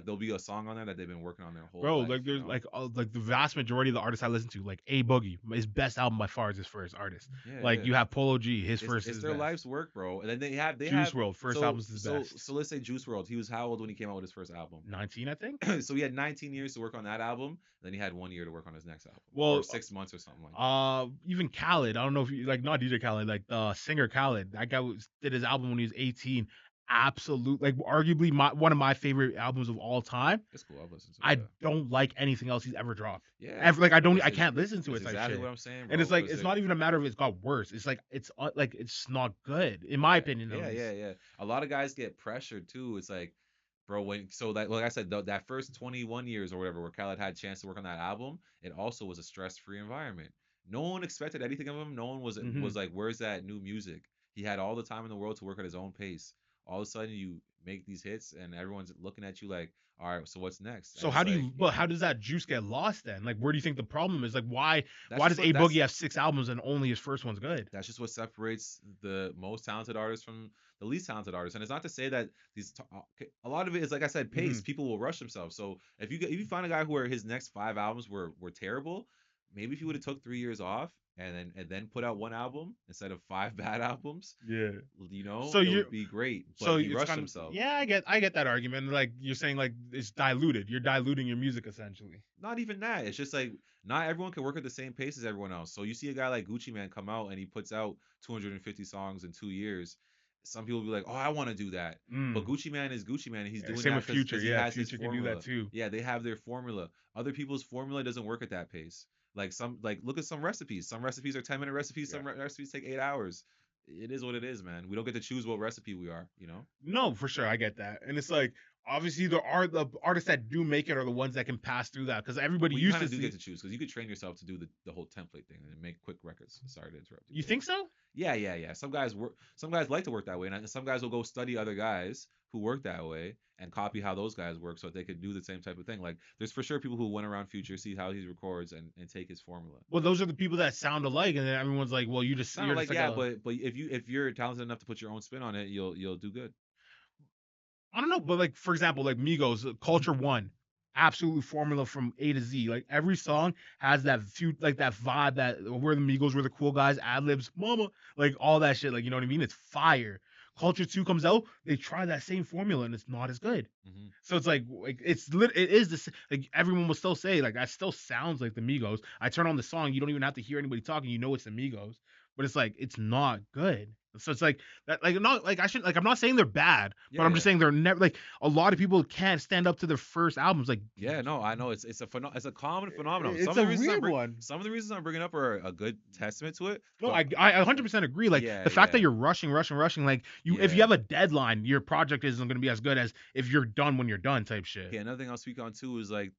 There'll be a song on there that they've been working on their whole Bro, life, like there's like the vast majority of the artists I listen to, like A Boogie, his best album by far is his first artist. Yeah, Like yeah. you have Polo G, his It's first is it's his their best. life's work, bro. And then they Juice have World, first so album's his so best. so let's say Juice World. He was how old when he came out with his first album? 19, I think. So he had 19 years to work on that album. Then he had 1 year to work on his next album, or Well, 6 months or something like that. even Khaled. I don't know if you like not DJ Khaled, like the singer Khaled. That guy did his album when he was 18. absolute, like arguably one of my favorite albums of all time. It's cool. I've listened to I it. don't like anything else he's ever dropped. Yeah. Ever, like I don't, I It's can't listen to it's it type exactly shit. what I'm saying, And bro. it's like 'cause it's it- not even a matter of it's got worse. It's like it's not good in my opinion. At Yeah, least. yeah, yeah. A lot of guys get pressured too. It's like, bro, when so that like I said, that first 21 years or whatever, where Khaled had a chance to work on that album, it also was a stress-free environment. No one expected anything of him. No one Mhm. was like, "Where's that new music?" He had all the time in the world to work at his own pace. All of a sudden, you make these hits, and everyone's looking at you like, "All right, so what's next?" So And how it's do like, you? But how does that juice get lost then? Like, where do you think the problem is? Like, why? that's Why just does A what Boogie have 6 albums and only his first one's good? that's just what separates the most talented artists from the least talented artists. And it's not to say that a lot of it is like I said, pace. Mhm. People will rush themselves. So if you find a guy where his next 5 albums were terrible, maybe if he would have took 3 years off and then put out one album instead of five bad albums, Yeah. So it you would be great. so But he it's rushed kind of, himself. yeah, I get that argument. Like you're saying like it's diluted. You're diluting your music essentially. Not even that. It's just like not everyone can work at the same pace as everyone else. So you see a guy like Gucci Man come out and he puts out 250 songs in 2 years. Some people be like, "Oh, I want to do that," but Mm. Gucci Man is Gucci Man, and he's Yeah, doing same that with Future. because he Yeah, has his Future can do that formula. too. Yeah, they have their formula. Other people's formula doesn't work at that pace. Like look at some recipes. Some recipes are 10-minute recipes. Yeah. Some recipes take 8 hours. It is what it is, man. We don't get to choose what recipe we are. No, for sure, I get that. And it's like obviously there are the artists that do make it are the ones that can pass through that because everybody Well, you used kind to of do see. get to choose because you could train yourself to do the whole template thing and make quick records. Sorry to interrupt you. You think so? Yeah, yeah, yeah. Some guys work. Some guys like to work that way, and some guys will go study other guys who work that way and copy how those guys work, so that they could do the same type of thing. Like, there's for sure people who went around Future, see how he records, and take his formula. Well, those are the people that sound alike, and then everyone's like, "Well, Sound you're like just like yeah, a." but if you're talented enough to put your own spin on it, you'll do good. I don't know, but like for example, like Migos, Culture One, absolute formula from A to Z. Like every song has that few, like that vibe that where the Migos were the cool guys, ad libs, mama, like all that shit. Like you know what I mean? It's fire. Culture Two comes out, they try that same formula, and it's not as good. Hmm. So it's like it is this, like everyone will still say like that still sounds like the Migos. I turn on the song, you don't even have to hear anybody talking, you know it's the Migos, but it's like it's not good. So it's like that, like not like I should like I'm not saying they're bad, but Yeah, I'm yeah. just saying they're never like a lot of people can't stand up to their first albums. Like Yeah, no, I know it's a common phenomenon. it's a weird one. Some of the reasons I'm bringing up are a good testament to it. No, but I 100% agree. Like yeah, the fact that yeah, you're rushing, like if you yeah. have a deadline, your project isn't going to be as good as if you're done when you're done type shit. Okay, another thing I'll speak on too is like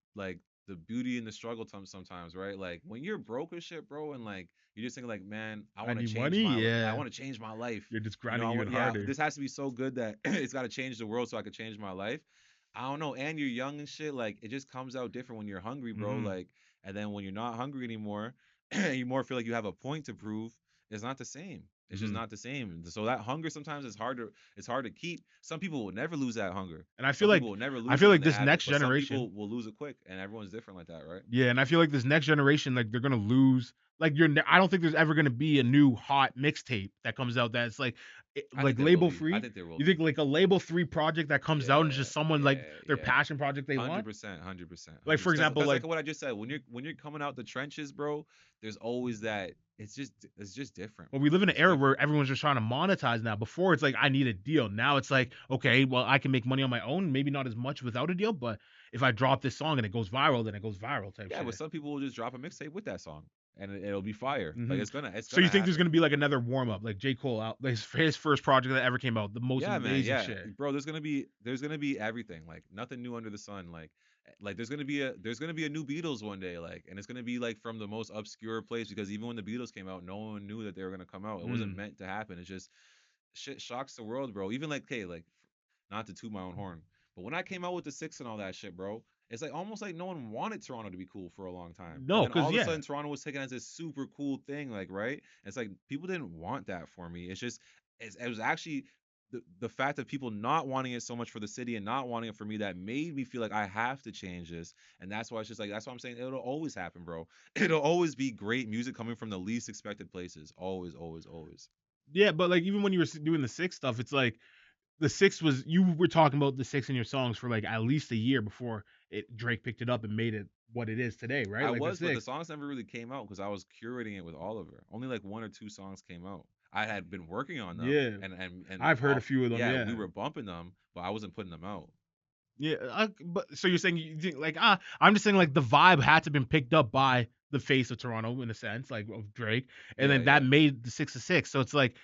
the beauty and the struggle sometimes, right? Like when you're broke as shit, bro, and like you're just thinking like, man, I I want to need change money, I yeah. want to change my life. You're just You know, grinding even yeah, harder. this has to be so good that it's got to change the world so I could change my life. I don't know, and you're young and shit. Like it just comes out different when you're hungry, bro. Mhm. Like, and then when you're not hungry anymore, you more feel like you have a point to prove. It's not the same. It's just Mhm. not the same. So that hunger sometimes is hard to keep. Some people will never lose that hunger. And I Some feel like people will never I lose feel it like when they this have it, next but some generation, people will lose it quick, and everyone's different like that, right? yeah, and I feel like this next generation, like they're gonna lose. Like I don't think there's ever gonna be a new hot mixtape that comes out that's like I like think there will label be. I free. think there will You think be. like a label 3 project that comes out and it's Yeah, just someone like yeah, their yeah. passion project they want? 100%, 100%, Like for 100%. example, Because like like what I just said, when you're coming out the trenches, bro, there's always that. It's just different, well, man. we live in an It's era different. where everyone's just trying to monetize now. Before it's like I need a deal. Now it's like, okay, well I can make money on my own, maybe not as much without a deal, but if I drop this song and it goes viral, then it goes viral type Yeah, but shit. some people will just drop a mixtape with that song, and it'll be fire. Like Hmm. it's So you gonna think there's happen. gonna be like another warm up, like J. Cole out, like his first project that ever came out, the most Yeah, man. amazing Yeah, shit. bro. There's gonna be everything. Like nothing new under the sun. Like there's gonna be a new Beatles one day. Like, and it's gonna be like from the most obscure place because even when the Beatles came out, no one knew that they were gonna come out. It wasn't Mm. meant to happen. It's just shit shocks the world, bro. Even like, okay, like not to toot my own horn, but when I came out with the six and all that shit, bro, it's like almost like no one wanted Toronto to be cool for a long time, and No, then all cause of a yeah, sudden Toronto was taken as this super cool thing, like right. It's like people didn't want that for me. It's just it was actually the fact of people not wanting it so much for the city and not wanting it for me that made me feel like I have to change this. And that's why it's just like that's why I'm saying it'll always happen, bro. It'll always be great music coming from the least expected places. Always, always, always. yeah, but like even when you were doing the six stuff, it's like the six was you were talking about the six in your songs for like at least a year before Drake picked it up and made it what it is today, right? I Like the was, but the six. songs never really came out because I was curating it with Oliver. Only like one or two songs came out. I had been working on them, Yeah. and I've heard a few of them, yeah, we yeah. were bumping them, but I wasn't putting them out. Yeah, but so you're saying you think like I'm just saying like the vibe had to have been picked up by the face of Toronto in a sense, like of Drake, and Yeah, then that yeah. made the 6 to 6. So it's like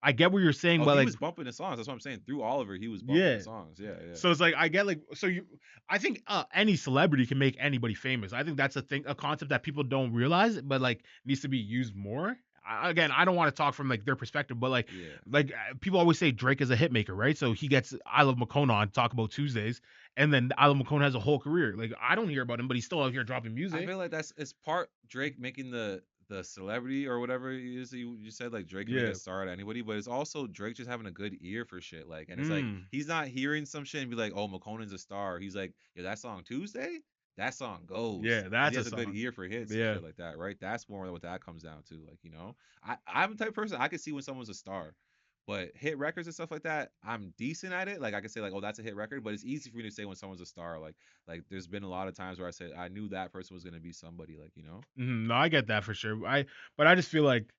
I get what you're saying, Oh, but he like was bumping the songs. That's what I'm saying. Through Oliver, he was bumping yeah. the songs. Yeah, yeah. So it's like I get like so you I think any celebrity can make anybody famous. I think that's a thing, a concept that people don't realize, but like needs to be used more. Again, I don't want to talk from like their perspective, but Yeah. people always say Drake is a hit maker, right? So he gets I Love Makona on Talk About Tuesdays, and then I Love Makona has a whole career. Like I don't hear about him, but he's still out here dropping I music. feel like it's part Drake making the celebrity or whatever it is that you said, like Drake can make Yeah. a star at anybody, but it's also Drake just having a good ear for shit. Like, and it's like Mm. he's not hearing some shit and be like, oh, McConaughey's a star. He's like, yeah, that song Tuesday, that song goes. Yeah, 'Cause that's he a has a good song. ear for hits and Yeah. shit like that, right? That's more what that comes down to. Like, I'm the type of person I can see when someone's a star. But hit records and stuff like that, I'm decent at it. Like I can say like, oh, that's a hit record, but it's easy for me to say when someone's a star. Like there's been a lot of times where I said I knew that person was gonna be somebody. No, I get that for sure. But I just feel like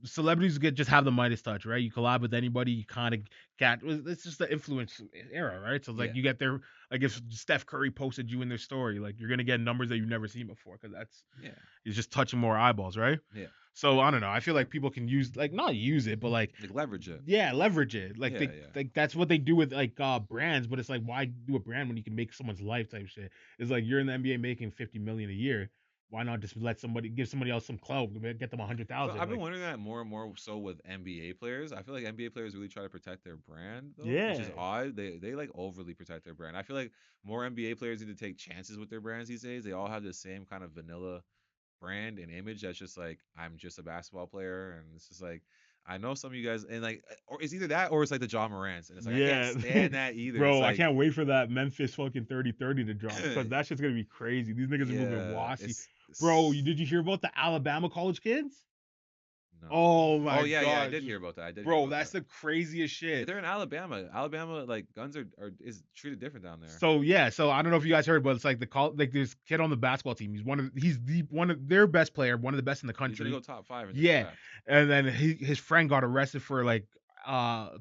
celebrities get just have the Midas touch, right? You collab with anybody, you kind of get it's just the influence era, right? So like Yeah. you get their like if Steph Curry posted you in their story, like you're gonna get numbers that you've never seen before because that's Yeah. it's just touching more eyeballs, right? Yeah. So I don't know. I feel like people can use like not use it, but like Like leverage it. yeah, leverage it. Like Yeah, they yeah. like that's what they do with like brands, but it's like why do a brand when you can make someone's life type shit? It's like you're in the NBA making 50 million a year. Why not just give somebody else some clout, get them So 100,000? I've been Like wondering that more and more so with NBA players. I feel like NBA players really try to protect their brand though, which is yeah, odd. They like overly protect their brand. I feel like more NBA players need to take chances with their brands these days. They all have the same kind of vanilla brand and image that's just like I'm just a basketball player, and it's just like I know some of you guys, and like, or it's either that or it's like the John Morants, and it's like I can't yeah, stand that either. It's bro. I like, can't wait for that Memphis fucking 30-30 to drop because that shit's gonna be crazy. These niggas are moving yeah, wassy, bro. it's Did you hear about the Alabama college kids? no. Oh Oh my yeah, yeah, I god, did hear about that. I did hear bro, about that's that. the craziest shit. They're in Alabama. Alabama, like guns are is treated different down there. So yeah, so I don't know if you guys heard, but it's like like this kid on the basketball team. He's the one of their best player, one of the best in the He's gonna country. go top 5 in this Yeah, draft. and then his friend got arrested for like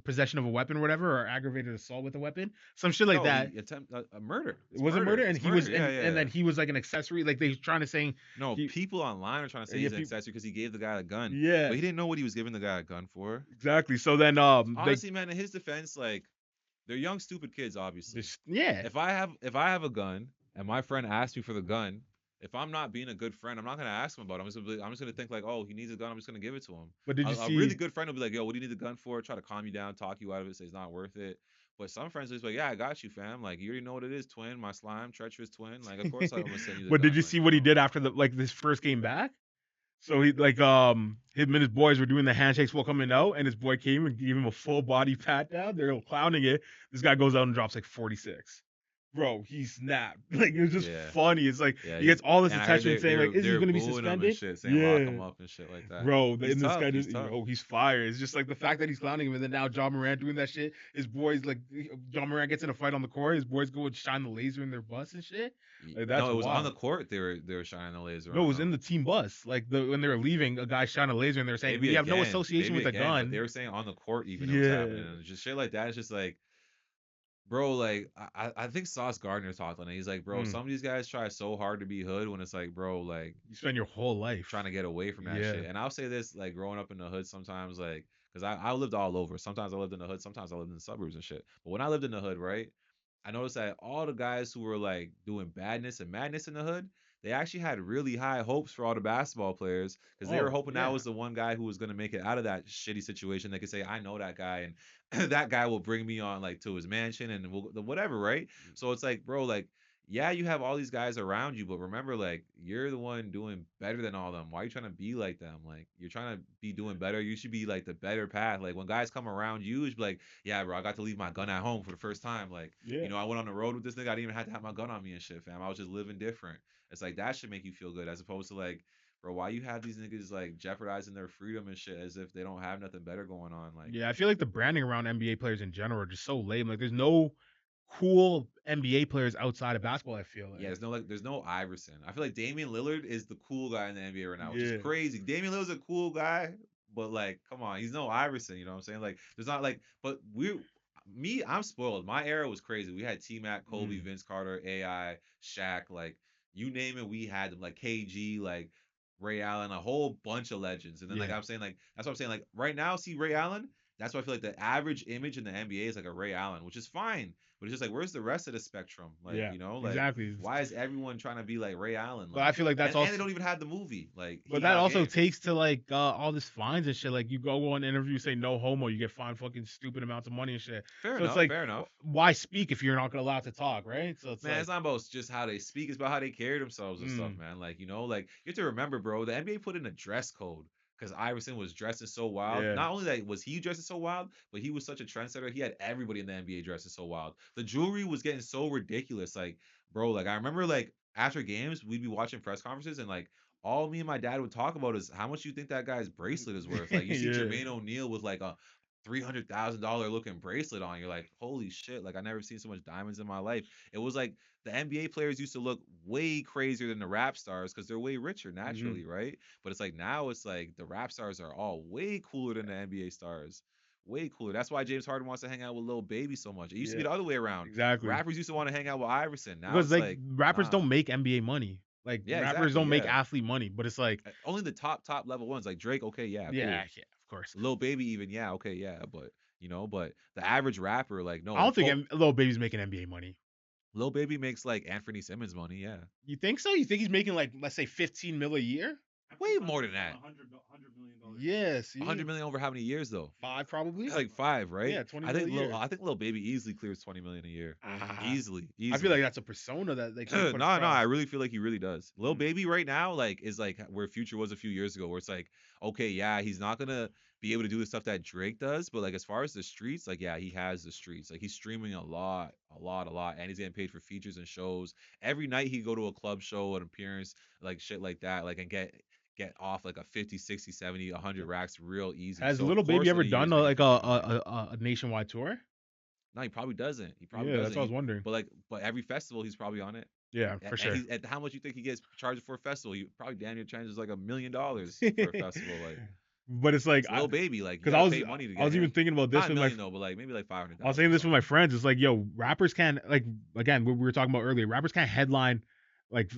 possession of a weapon or whatever, or aggravated assault with a weapon, some shit like No, that. he attempt a murder. It It's was a murder. murder, and It's he was murder. Yeah, yeah, and then yeah. he was like an accessory. Like they trying to saying No, he people online are trying to say yeah he's an accessory because he gave the guy a gun, yeah but he didn't know what he was giving the guy a gun for. exactly. So then they Honestly, man, in his defense, like they're young, stupid kids, obviously. yeah. If I have a gun and my friend asks me for the gun, if I'm not being a good friend, I'm not gonna ask him about it. I'm just gonna think like, oh, he needs a gun. I'm just gonna give it to him. But did A, you a really see? good friend will be like, yo, what do you need the gun for? Try to calm you down, talk you out of it, say it's not worth it. But some friends are just like, yeah, I got you, fam. Like you already know what it is, twin. My slime, treacherous twin. Like of course I'm gonna send you the But did gun. you Like see what he did after this first game back? So he like him and his boys were doing the handshakes while coming out, and his boy came and gave him a full body pat down. They're clowning it. This guy goes out and drops like 46. Bro, he snapped. Like it was just yeah, funny. It's like yeah. he gets all this And I heard attention saying like, "Is he they're going to be booing him and suspended?" shit, saying lock Yeah, him up and shit like that. bro. He's And this tough. guy He's just, tough. he's fire. It's just like the fact that he's clowning him, and then now John Morant doing that shit. His boys like John Morant gets in a fight on the court. His boys go and shine the laser in their bus and shit. Like that's No, it was on the wild. court. They were shining the laser No, it on was in him. the team bus. Like when they were leaving, a guy shined a laser, and they're saying we have no association with a But they gun. were saying on the court even it was Yeah. happening, and just shit like that. It's just like, bro, like I think Sauce Gardner talked on it. He's like, bro, Mm. some of these guys try so hard to be hood when it's like, bro, like You spend your whole life trying to get away from that Yeah. shit. And I'll say this, like growing up in the hood, sometimes like, cause I lived all over. Sometimes I lived in the hood, sometimes I lived in the suburbs and shit. But when I lived in the hood, right, I noticed that all the guys who were like doing badness and madness in the hood, they actually had really high hopes for all the basketball players because they were Oh, hoping that yeah. was the one guy who was going to make it out of that shitty situation. They could say, I know that guy, and that guy will bring me on like to his mansion and whatever, right? So it's like, bro, like, yeah, you have all these guys around you, but remember, like, you're the one doing better than all of them. Why are you trying to be like them? Like, you're trying to be doing better. You should be like the better path. Like, when guys come around you, you should be like, yeah, bro, I got to leave my gun at home for the first time. Like, Yeah. I went on the road with this nigga. I didn't even have to have my gun on me and shit, fam. I was just living different. It's like that should make you feel good, as opposed to like, bro, why you have these niggas like jeopardizing their freedom and shit as if they don't have nothing better going on? Like, Yeah, I feel like the branding around NBA players in general are just so lame. Like, there's no cool NBA players outside of basketball. I feel like. yeah, there's no Iverson. I feel like Damian Lillard is the cool guy in the NBA right now, which Yeah. is crazy. Damian Lillard's a cool guy, but like, come on, he's no Iverson. You know what I'm saying? Like, there's not like, but I'm spoiled. My era was crazy. We had T Mac, Kobe, Mm. Vince Carter, AI, Shaq, like you name it, we had them. Like KG, like Ray Allen, a whole bunch of legends. And then like Yeah. I'm saying, like that's what I'm saying. Like right now, see Ray Allen. That's why I feel like the average image in the NBA is like a Ray Allen, which is fine. But it's just like, where's the rest of the spectrum? Like, Yeah. like Exactly. why is everyone trying to be like Ray Allen? But I Like, feel like that's and they also. don't even have the movie. Like, But he that got also game. takes to like all this fines and shit. Like you go on an interview, say no homo, you get fined fucking stupid amounts of money and shit. Fair So it's enough. like, Fair enough. why speak if you're not gonna allow to talk, right? So it's Man, like, it's not about just how they speak, it's about how they carry themselves and stuff, mm, man. Like, like you have to remember, bro, the NBA put in a dress code because Iverson was dressing so wild. yeah, Not only that was he dressing so wild, but he was such a trendsetter. He had everybody in the NBA dressing so wild. The jewelry was getting so ridiculous. Like, bro, like I remember like after games, we'd be watching press conferences and like all me and my dad would talk about is how much you think that guy's bracelet is worth. Like you see yeah, Jermaine O'Neal with like a $300,000 looking bracelet on. You're like, holy shit! Like I never seen so much diamonds in my life. It was like the NBA players used to look way crazier than the rap stars because they're way richer hmm naturally, right? But it's like now it's like the rap stars are all way cooler than the NBA stars. Way cooler. That's why James Harden wants to hang out with Lil Baby so much. It used to be yeah, the other way around. exactly. Rappers used to want to hang out with Iverson. Now Because it's like like, rappers nah. don't make NBA money. Like Yeah, rappers exactly. don't make Yeah. athlete money. But it's like, Only the top level ones like Drake. Okay, yeah, yeah, cool. yeah, of course. Lil Baby even, yeah, okay, yeah, but but the average rapper, like no, I don't like think Lil Baby's making NBA money. Lil Baby makes like Anthony Simmons money, yeah. You think so? You think he's making like let's say 15 mil a year? Way more than that. $100 million. Yeah, see, 100 million over how many years though? 5 probably. Like 5, right? Yeah, 20 mil a year. I think Lil Baby easily clears 20 million a year. Ah, Easily, I feel like easily. that's a persona that they No, can't put no, I across. really feel like he really does. Lil Mm. Baby right now, like, is like where Future was a few years ago, where it's like, okay, yeah, he's not gonna be able to do the stuff that Drake does, but like as far as the streets, like, yeah, he has the streets. Like he's streaming a lot, and he's getting paid for features and shows. Every night he go to a club show, an appearance, like shit like that, like and get off like a 50, 60, 70, 100 racks real easy. Has So of Little Baby course in ever a year done he's making like 15 million. a nationwide tour? No, he probably doesn't. He probably Yeah, that's doesn't. what I was wondering. But every festival he's probably on it. Yeah, for And sure. he's at how much you think he gets charged for a festival? He probably damn near charges like $1 million for a festival. Like But it's like, it's Lil Baby. Like you because gotta pay money to I get was even him. thinking about this Not a with my million though, but like maybe like 500,000. I was saying this with my friends. It's like, yo, rappers can't like again what we were talking about earlier. Rappers can't headline like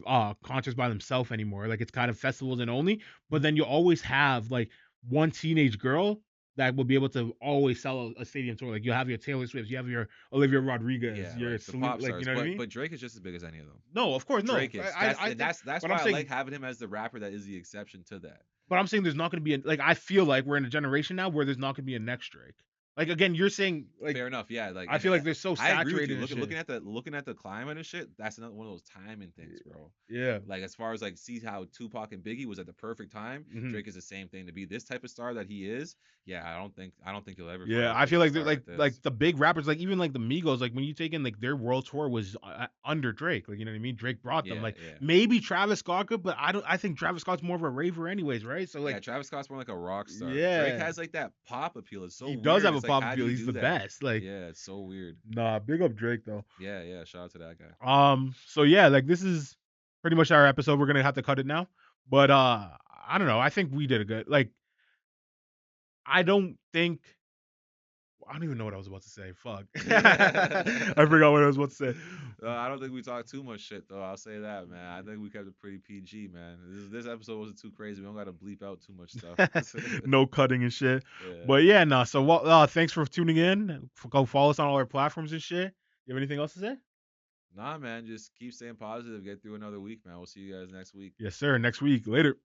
concerts by themselves anymore. Like it's kind of festivals and only. But then you always have like one teenage girl that will be able to always sell a stadium tour. Like you have your Taylor Swift, you have your Olivia Rodrigez, Yeah, your like the Celine, pop like stars. you know what I mean? But Drake is just as big as any of them. No, of course, no. Drake is. I think, That's but why I'm I saying, like having him as the rapper that is the exception to that. but I'm saying there's not going to be like I feel like we're in a generation now where there's not going to be a next Drake. Like again, you're saying like Fair enough, yeah. Like, I feel like they're so I agree with saturated. you. And shit. Looking at the climate and shit. That's another one of those timing things, bro. Yeah. Like as far as like see how Tupac and Biggie was at the perfect time. Mhm. Drake is the same thing to be this type of star that he is. Yeah, I don't think you'll ever. Find Yeah, a I feel like star like the big rappers, like even like the Migos, like when you take in like their world tour was under Drake, like you know what I mean. Drake brought them. Yeah, Like yeah. maybe Travis Scott could, but I think Travis Scott's more of a raver anyways, right? So Yeah, like Travis Scott's more like a rock star. Yeah. Drake has like that pop appeal. It's so he weird. does have a It's like, pop how do appeal. you He's do the that? best. Like Yeah, it's so weird. nah, big up Drake though. Yeah, yeah. Shout out to that guy. So yeah, like this is pretty much our episode. We're gonna have to cut it now, but I don't know. I think we did a good. Like I don't think. I don't even know what I was about to say. Fuck. I forgot what I was about to say. I don't think we talked too much shit though. I'll say that, man. I think we kept it pretty PG, man. This episode wasn't too crazy. We don't got to bleep out too much stuff. No cutting and shit. Yeah. But yeah, no. So thanks for tuning in. Go follow us on all our platforms and shit. You have anything else to say? Nah, man. Just keep staying positive. Get through another week, man. We'll see you guys next week. Yes, sir. Next week. Later.